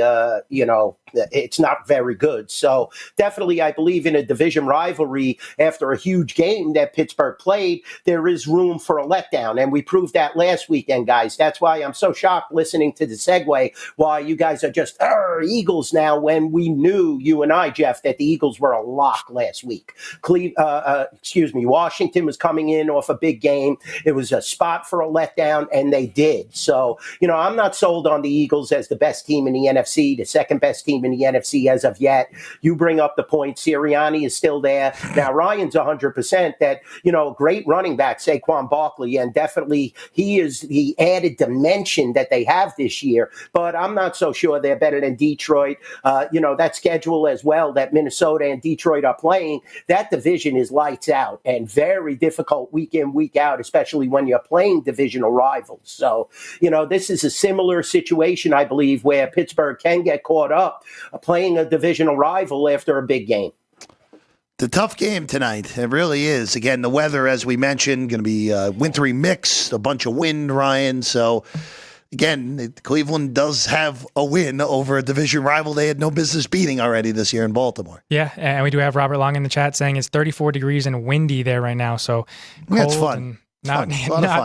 it's not very good. So definitely, I believe in a division rivalry after a huge game that Pittsburgh played, there is room for a letdown. And we proved that last weekend, guys. That's why I'm so shocked listening to the segue, why you guys are just Eagles now when we knew, you and I, Jeff, that the Eagles were a lock last week. Washington was coming in off a big game. It was a spot for a letdown, and they did. So, I'm not sold on the Eagles as the best team in the NFC, the second best team in the NFC as of yet. You bring up the point. Sirianni is still there. Now, Ryan's 100% that, great running back, Saquon Barkley, and definitely he is the added dimension that they have this year. But I'm not so sure they're better than Detroit. That schedule as well that Minnesota and Detroit are playing, that division is lights out and very difficult week in, week out, especially when you're playing divisional rivals. So, this is a similar situation, I believe, where Pittsburgh can get caught up playing a divisional rival after a big game. The tough game tonight. It really is. Again, the weather, as we mentioned, going to be a wintry mix, a bunch of wind, Ryan. So, again, Cleveland does have a win over a division rival they had no business beating already this year in Baltimore. Yeah, and we do have Robert Long in the chat saying it's 34 degrees and windy there right now. So that's fun. Not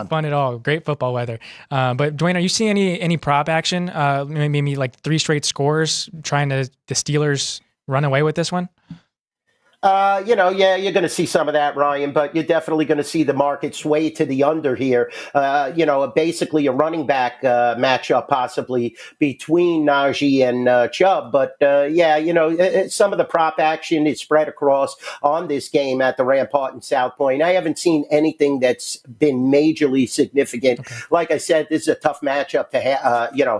fun at all. Great football weather. But Dwayne, are you seeing any prop action? Maybe like 3 straight scores, trying to the Steelers run away with this one? You're going to see some of that, Ryan, but you're definitely going to see the market sway to the under here. Basically a running back matchup possibly between Najee and Chubb. But, some of the prop action is spread across on this game at the Rampart and South Point. I haven't seen anything that's been majorly significant. Okay. Like I said, this is a tough matchup to,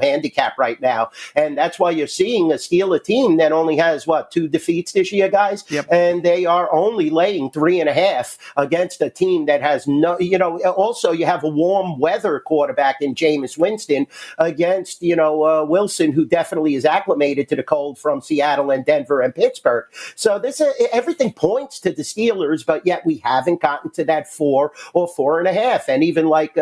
handicap right now. And that's why you're seeing a Steeler team that only has, 2 defeats this year, guys? Yep. And they are only laying 3.5 against a team that has no, also you have a warm weather quarterback in Jameis Winston against, Wilson, who definitely is acclimated to the cold from Seattle and Denver and Pittsburgh. So everything points to the Steelers, but yet we haven't gotten to that 4 or 4.5. And even like,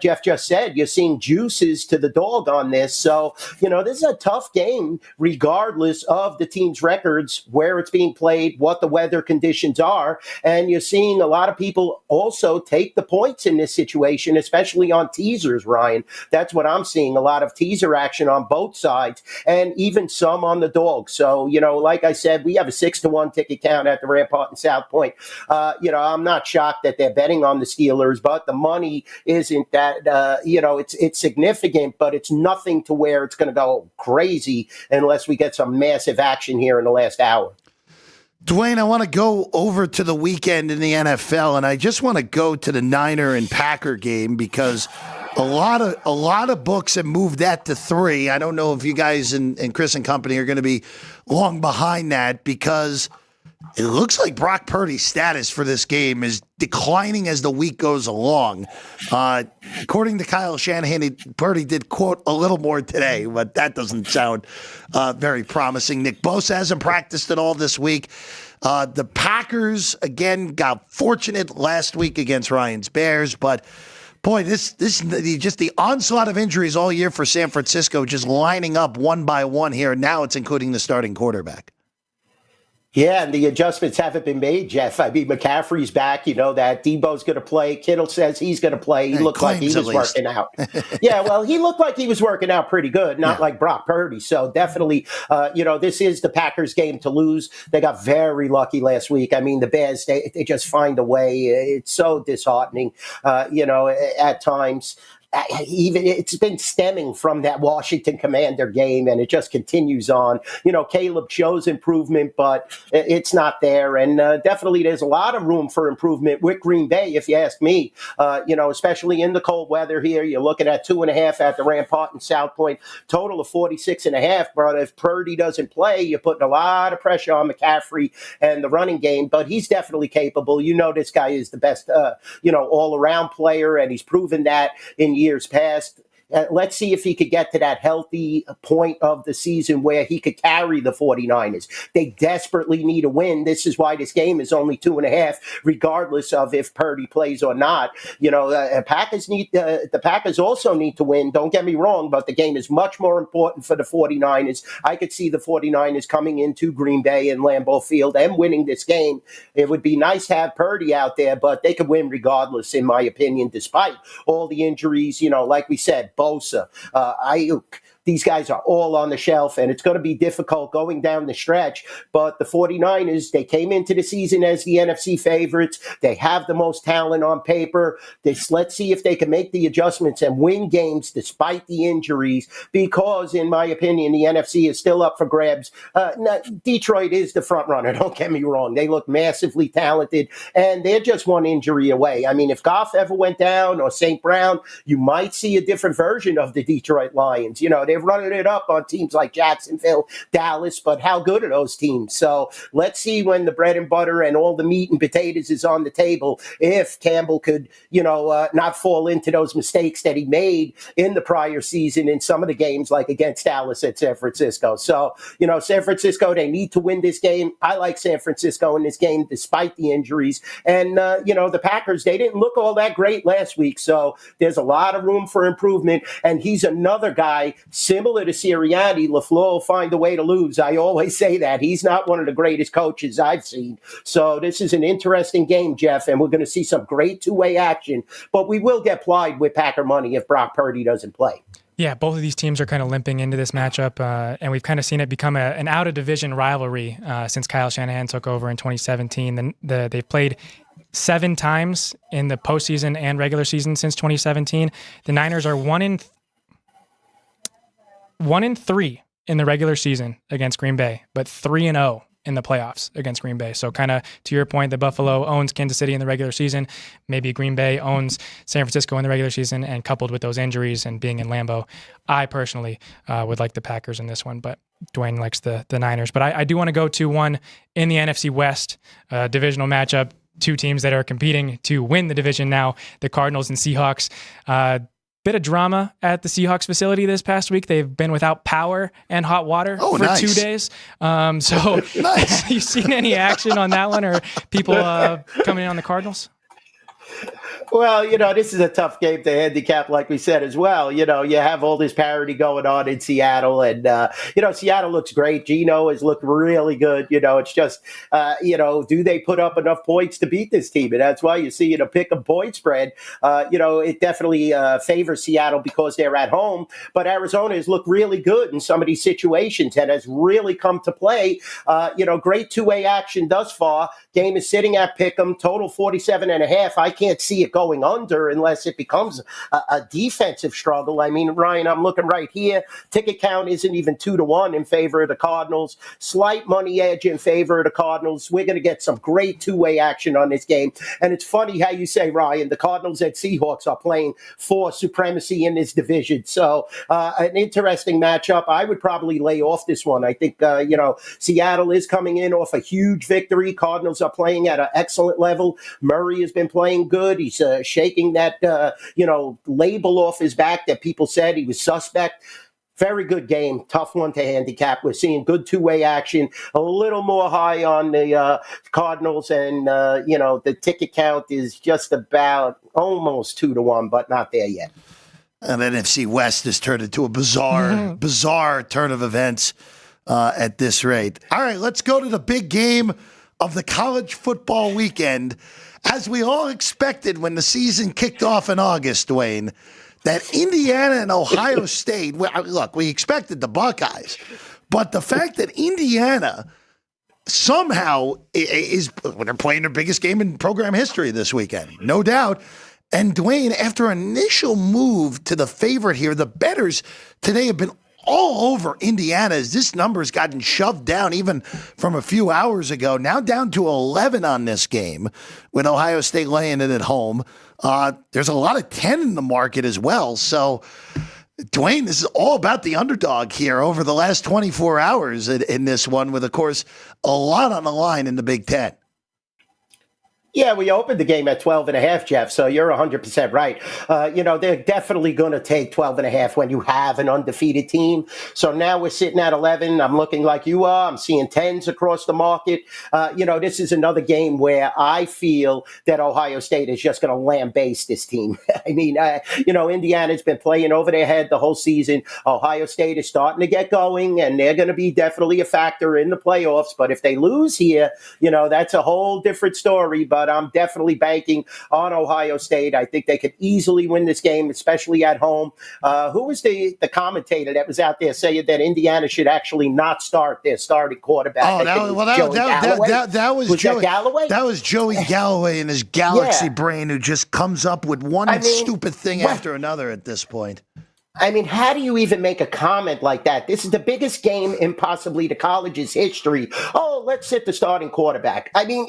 Jeff just said, you're seeing juices to the dog on this. So, this is a tough game, regardless of the team's records, where it's being played, what the weather conditions are. And you're seeing a lot of people also take the points in this situation, especially on teasers, Ryan. That's what I'm seeing, a lot of teaser action on both sides and even some on the dog. So, like I said, we have a 6 to 1 ticket count at the Rampart and South Point. I'm not shocked that they're betting on the Steelers, but the money isn't that, it's significant, but it's nothing to where it's going to go crazy unless we get some massive action here in the last hour. Dwayne, I want to go over to the weekend in the NFL, and I just want to go to the Niner and Packer game because a lot of books have moved that to 3. I don't know if you guys and Chris and company are going to be long behind that because it looks like Brock Purdy's status for this game is declining as the week goes along. According to Kyle Shanahan, Purdy did quote a little more today, but that doesn't sound very promising. Nick Bosa hasn't practiced at all this week. The Packers, again, got fortunate last week against Ryan's Bears, but boy, this just the onslaught of injuries all year for San Francisco, just lining up one by one here. Now it's including the starting quarterback. Yeah, and the adjustments haven't been made, Jeff. I mean, McCaffrey's back. You know that. Debo's going to play. Kittle says he's going to play. He looked like he was working out. Yeah, well, he looked like he was working out pretty good, not like Brock Purdy. So definitely, this is the Packers' game to lose. They got very lucky last week. I mean, the Bears, they just find a way. It's so disheartening, at times. Even it's been stemming from that Washington Commander game, and it just continues on. Caleb shows improvement, but it's not there. And definitely there's a lot of room for improvement with Green Bay, if you ask me, especially in the cold weather here. You're looking at 2.5 at the Rampart and South Point, total of 46.5. But if Purdy doesn't play, you're putting a lot of pressure on McCaffrey and the running game, but he's definitely capable. This guy is the best, all-around player, and he's proven that in years past. Let's see if he could get to that healthy point of the season where he could carry the 49ers. They desperately need a win. This is why this game is only 2.5, regardless of if Purdy plays or not. The Packers also need to win. Don't get me wrong, but the game is much more important for the 49ers. I could see the 49ers coming into Green Bay and Lambeau Field and winning this game. It would be nice to have Purdy out there, but they could win regardless, in my opinion, despite all the injuries. Like we said, Bosa, Ayuk. These guys are all on the shelf, and it's going to be difficult going down the stretch. But the 49ers, they came into the season as the NFC favorites. They have the most talent on paper. Let's see if they can make the adjustments and win games despite the injuries, because, in my opinion, the NFC is still up for grabs. Detroit is the front runner, don't get me wrong. They look massively talented, and they're just one injury away. I mean, if Goff ever went down or St. Brown, you might see a different version of the Detroit Lions. They're running it up on teams like Jacksonville, Dallas, but how good are those teams? So let's see when the bread and butter and all the meat and potatoes is on the table, if Campbell could, not fall into those mistakes that he made in the prior season in some of the games, like against Dallas at San Francisco. So, San Francisco, they need to win this game. I like San Francisco in this game, despite the injuries. And, the Packers, they didn't look all that great last week. So there's a lot of room for improvement. And he's another guy similar to Sirianni. LaFleur will find a way to lose. I always say that. He's not one of the greatest coaches I've seen. So this is an interesting game, Jeff, and we're going to see some great two-way action. But we will get plied with Packer money if Brock Purdy doesn't play. Yeah, both of these teams are kind of limping into this matchup, and we've kind of seen it become an out-of-division rivalry since Kyle Shanahan took over in 2017. They've played 7 times in the postseason and regular season since 2017. The Niners are 1-3 in the regular season against Green Bay, but 3-0 in the playoffs against Green Bay. So kind of to your point, the Buffalo owns Kansas City in the regular season. Maybe Green Bay owns San Francisco in the regular season, and coupled with those injuries and being in Lambeau, I personally would like the Packers in this one, but Dwayne likes the Niners. But I do want to go to one in the NFC West divisional matchup. 2 teams that are competing to win the division now, the Cardinals and Seahawks. Bit of drama at the Seahawks facility this past week. They've been without power and hot water for 2 days. So nice. You seen any action on that one, or people coming in on the Cardinals? Well, this is a tough game to handicap, like we said as well. You have all this parity going on in Seattle, and, Seattle looks great. Geno has looked really good. It's just, do they put up enough points to beat this team? And that's why you see, pick a point spread. It definitely favors Seattle because they're at home, but Arizona has looked really good in some of these situations and has really come to play. Great two-way action thus far. Game is sitting at Pick'em, total 47.5. I can't see it going under unless it becomes a defensive struggle. I mean, Ryan, I'm looking right here. Ticket count isn't even 2-1 in favor of the Cardinals. Slight money edge in favor of the Cardinals. We're going to get some great two-way action on this game. And it's funny how you say, Ryan, the Cardinals and Seahawks are playing for supremacy in this division. So an interesting matchup. I would probably lay off this one. I think, Seattle is coming in off a huge victory. Cardinals are playing at an excellent level. Murray has been playing good. He's shaking that, label off his back that people said he was suspect. Very good game. Tough one to handicap. We're seeing good two-way action. A little more high on the Cardinals, and the ticket count is just about almost 2-1, but not there yet. And NFC West has turned into a bizarre turn of events at this rate. All right, let's go to the big game of the college football weekend. As we all expected when the season kicked off in August, Dwayne, that Indiana and Ohio State, look, we expected the Buckeyes, but the fact that Indiana somehow they're playing their biggest game in program history this weekend, no doubt. And Dwayne, after an initial move to the favorite here, the bettors today have been all over Indiana as this number's gotten shoved down even from a few hours ago. Now down to 11 on this game with Ohio State laying it at home. There's a lot of 10 in the market as well. So, Dwayne, this is all about the underdog here over the last 24 hours in this one with, of course, a lot on the line in the Big Ten. Yeah, we opened the game at 12.5, Jeff, so you're 100% right. They're definitely going to take 12.5 when you have an undefeated team. So now we're sitting at 11. I'm looking like you are. I'm seeing 10s across the market. This is another game where I feel that Ohio State is just going to lambaste this team. I mean, Indiana's been playing over their head the whole season. Ohio State is starting to get going, and they're going to be definitely a factor in the playoffs. But if they lose here, that's a whole different story. But I'm definitely banking on Ohio State. I think they could easily win this game, especially at home. Who was the commentator that was out there saying that Indiana should actually not start their starting quarterback? That was Joey Galloway? That was Joey Galloway and his galaxy brain who just comes up with one stupid thing after another at this point. I mean, how do you even make a comment like that? This is the biggest game in possibly the college's history. Oh, let's sit the starting quarterback. I mean,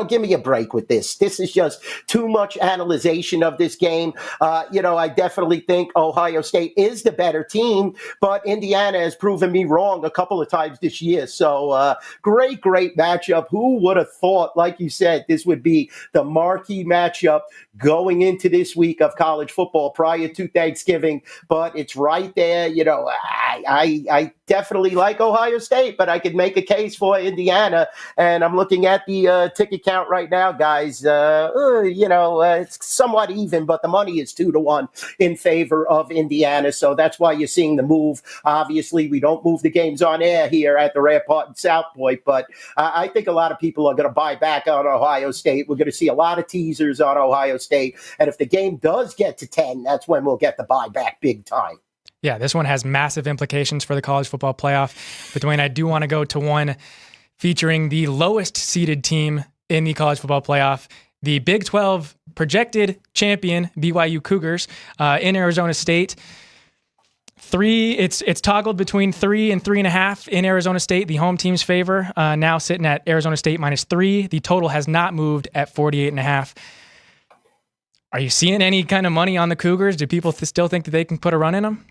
give me a break with this. This is just too much analyzation of this game. I definitely think Ohio State is the better team, but Indiana has proven me wrong a couple of times this year. So great matchup. Who would have thought, like you said, this would be the marquee matchup going into this week of college football prior to Thanksgiving? But it's right there. I definitely like Ohio State, but I could make a case for Indiana. And I'm looking at the ticket count right now, guys. It's somewhat even, but the money is 2-1 in favor of Indiana. So that's why you're seeing the move. Obviously, we don't move the games on air here at the Rampart and South Point, but I think a lot of people are going to buy back on Ohio State. We're going to see a lot of teasers on Ohio State. And if the game does get to 10, that's when we'll get the buyback big time. Yeah, this one has massive implications for the college football playoff. But Dwayne, I do want to go to one featuring the lowest seeded team in the college football playoff, the Big 12 projected champion BYU Cougars in Arizona State. It's toggled between 3 and 3.5 in Arizona State, the home team's favor. Now sitting at Arizona State -3. The total has not moved at 48.5. Are you seeing any kind of money on the Cougars? Do people still think that they can put a run in them?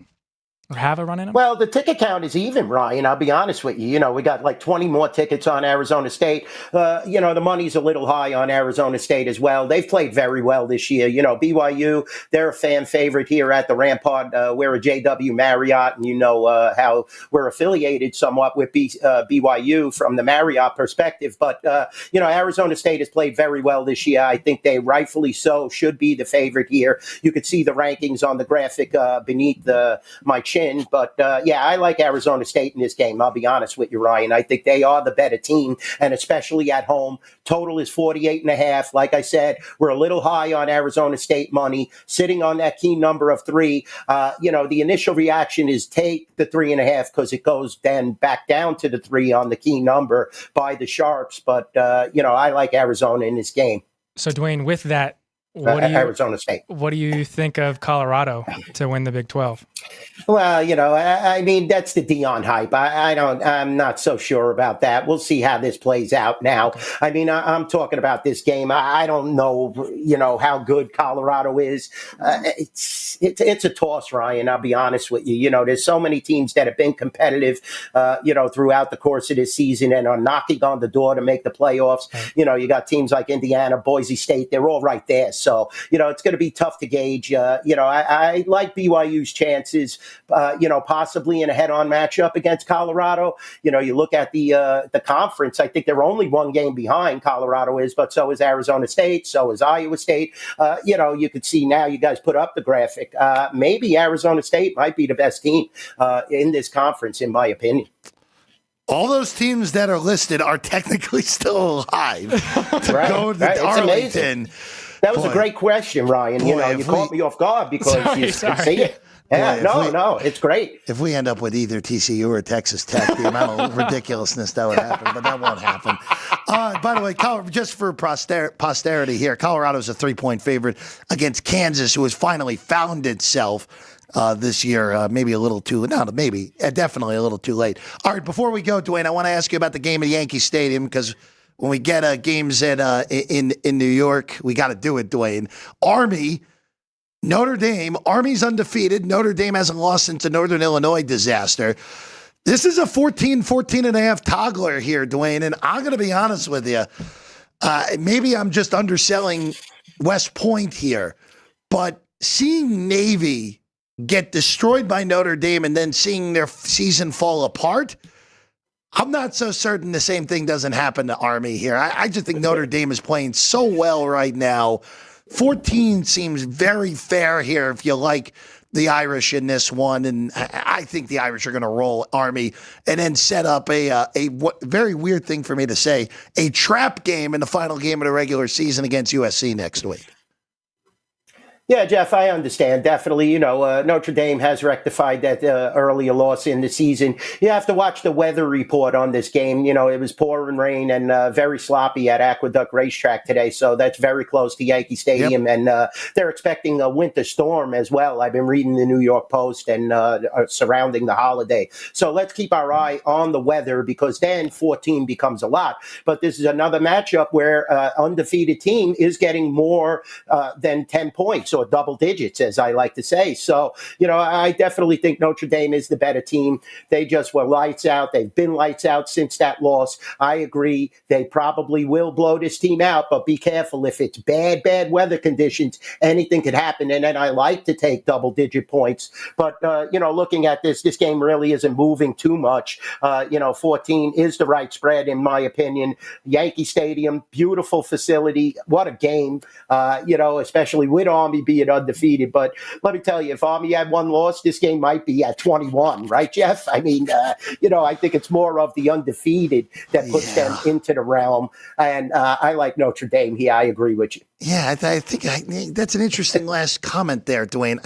Or have a run in them? Well, the ticket count is even, Ryan. I'll be honest with you. We got like 20 more tickets on Arizona State. The money's a little high on Arizona State as well. They've played very well this year. BYU, they're a fan favorite here at the Rampart. We're a JW Marriott, and how we're affiliated somewhat with BYU from the Marriott perspective. But, Arizona State has played very well this year. I think they rightfully so should be the favorite here. You could see the rankings on the graphic beneath my chin. But, I like Arizona State in this game. I'll be honest with you, Ryan. I think they are the better team, and especially at home. Total is 48.5. Like I said, we're a little high on Arizona State money, sitting on that key number of 3. The initial reaction is take the 3.5 because it goes then back down to the 3 on the key number by the Sharps. But, I like Arizona in this game. So, Dwayne, with that, Arizona State. What do you think of Colorado to win the Big 12? Well, I mean, that's the Dion hype. I'm not so sure about that. We'll see how this plays out now. I mean, I'm talking about this game. I don't know, how good Colorado is. It's a toss, Ryan. I'll be honest with you. There's so many teams that have been competitive, throughout the course of this season and are knocking on the door to make the playoffs. You got teams like Indiana, Boise State. They're all right there. So, it's going to be tough to gauge. I like BYU's chances, possibly in a head-on matchup against Colorado. You look at the conference, I think they're only one game behind, Colorado is, but so is Arizona State, so is Iowa State. You could see now, you guys put up the graphic. Maybe Arizona State might be the best team in this conference, in my opinion. All those teams that are listed are technically still alive to go to Arlington. That was a great question, Ryan. You caught me off guard because you see it. Yeah, no, it's great. If we end up with either TCU or Texas Tech, the amount of ridiculousness that would happen, but that won't happen. By the way, just for posterity here, Colorado's a 3-point favorite against Kansas, who has finally found itself this year. Maybe a little too, no, maybe, definitely a little too late. All right, before we go, Dwayne, I want to ask you about the game at Yankee Stadium, because when we get games in New York, we got to do it, Dwayne. Army, Notre Dame. Army's undefeated. Notre Dame hasn't lost since the Northern Illinois disaster. This is a 14 and a half toggler here, Dwayne, and I'm going to be honest with you. Maybe I'm just underselling West Point here, but seeing Navy get destroyed by Notre Dame and then seeing their season fall apart, I'm not so certain the same thing doesn't happen to Army here. I just think Notre Dame is playing so well right now. 14 seems very fair here if you like the Irish in this one, and I think the Irish are going to roll Army and then set up a very weird thing for me to say, a trap game in the final game of the regular season against USC next week. Yeah, Jeff, I understand. Definitely, Notre Dame has rectified that earlier loss in the season. You have to watch the weather report on this game. It was pouring rain and very sloppy at Aqueduct Racetrack today, so that's very close to Yankee Stadium, yep. And they're expecting a winter storm as well. I've been reading the New York Post and surrounding the holiday. So let's keep our eye on the weather, because then 14 becomes a lot. But this is another matchup where undefeated team is getting more than 10 points. Or double digits, as I like to say. So, I definitely think Notre Dame is the better team. They just were lights out. They've been lights out since that loss. I agree. They probably will blow this team out, but be careful. If it's bad weather conditions, anything could happen. And then I like to take double digit points. But, looking at this game really isn't moving too much. 14 is the right spread, in my opinion. Yankee Stadium, beautiful facility. What a game, especially with Army being undefeated. But let me tell you, if Army had one loss, this game might be at 21, right, Jeff? I mean, I think it's more of the undefeated that puts them into the realm. And I like Notre Dame here. I agree with you. Yeah, I think that's an interesting last comment there, Dwayne.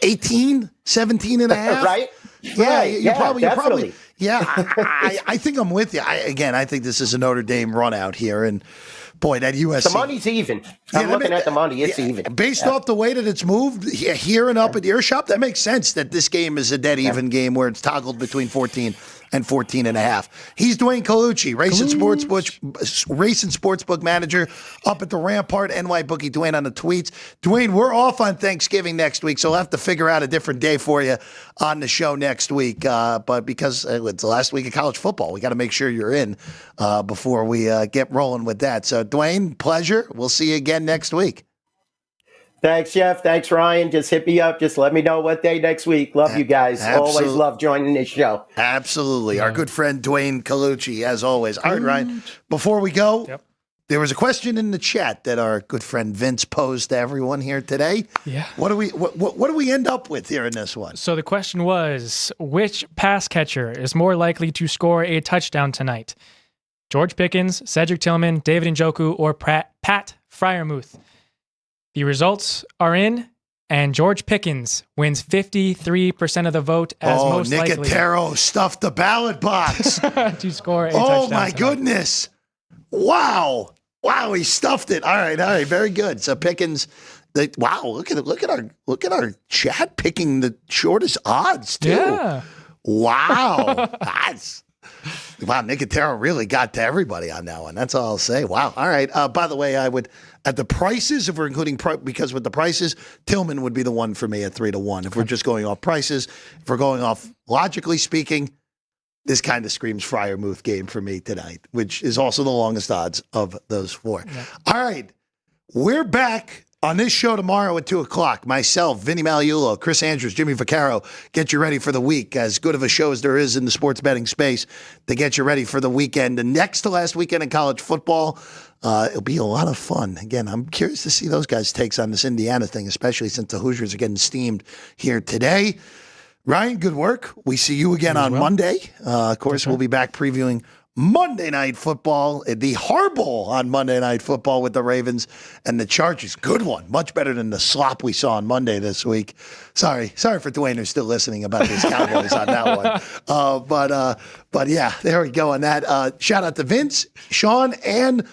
18, 17 and a half? Right? Yeah, you're probably. Yeah, I think I'm with you. I think this is a Notre Dame run out here. And boy, that USC. The money's even. I'm looking at the money. It's even. Based off the way that it's moved here and up at Earshop, that makes sense that this game is a dead even game where it's toggled between 14 and 14 and a half. He's Dwayne Colucci, race and sportsbook manager up at the Rampart, NYBookie. Dwayne on the tweets. Dwayne, we're off on Thanksgiving next week, so we'll have to figure out a different day for you on the show next week. But because it's the last week of college football, we got to make sure you're in before we get rolling with that. So, Dwayne, pleasure. We'll see you again next week. Thanks, Jeff. Thanks, Ryan. Just hit me up. Just let me know what day next week. Love you guys. Absolutely. Always love joining this show. Absolutely. Our good friend Dwayne Colucci, as always. All right, Ryan, before we go, there was a question in the chat that our good friend Vince posed to everyone here today. Yeah. What do we end up with here in this one? So the question was, which pass catcher is more likely to score a touchdown tonight? George Pickens, Cedric Tillman, David Njoku, or Pat Freiermuth? The results are in, and George Pickens wins 53% of the vote as most likely. Nicotero stuffed the ballot box to score a touchdown. Oh, my tonight. goodness. Wow, he stuffed it. All right, very good. So Pickens, look at our chat picking the shortest odds, too. Yeah. Wow. Nicotero really got to everybody on that one. That's all I'll say. Wow. All right. By the way, I would, at the prices, if we're including, because with the prices, Tillman would be the one for me at 3-1. If we're just going off prices, if we're going off logically speaking, this kind of screams Freiermuth game for me tonight, which is also the longest odds of those four. Yeah. All right. We're back On this show tomorrow at 2 o'clock, myself, Vinny Magliulo, Chris Andrews, Jimmy Vaccaro, get you ready for the week. As good of a show as there is in the sports betting space to get you ready for the weekend. The next to last weekend in college football, it'll be a lot of fun. Again, I'm curious to see those guys' takes on this Indiana thing, especially since the Hoosiers are getting steamed here today. Ryan, good work. We see you again on Monday. Of course, we'll be back previewing Monday Night Football, the Harbaugh on Monday Night Football with the Ravens and the Chargers. Good one. Much better than the slop we saw on Monday this week. Sorry for Dwayne who's still listening about his Cowboys on that one. But yeah, there we go on that. Shout out to Vince, Sean, and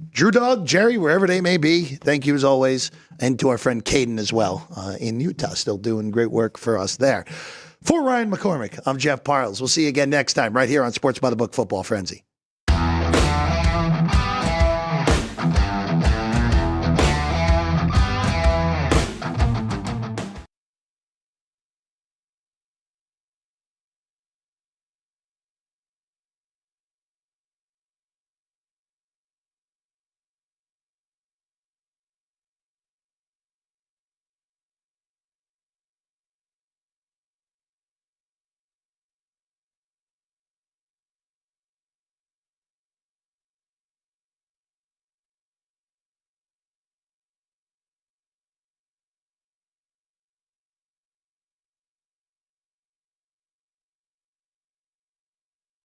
Drew Dog, Jerry, wherever they may be. Thank you as always. And to our friend Caden as well in Utah, still doing great work for us there. For Ryan McCormick, I'm Jeff Parles. We'll see you again next time right here on Sports by the Book Football Frenzy.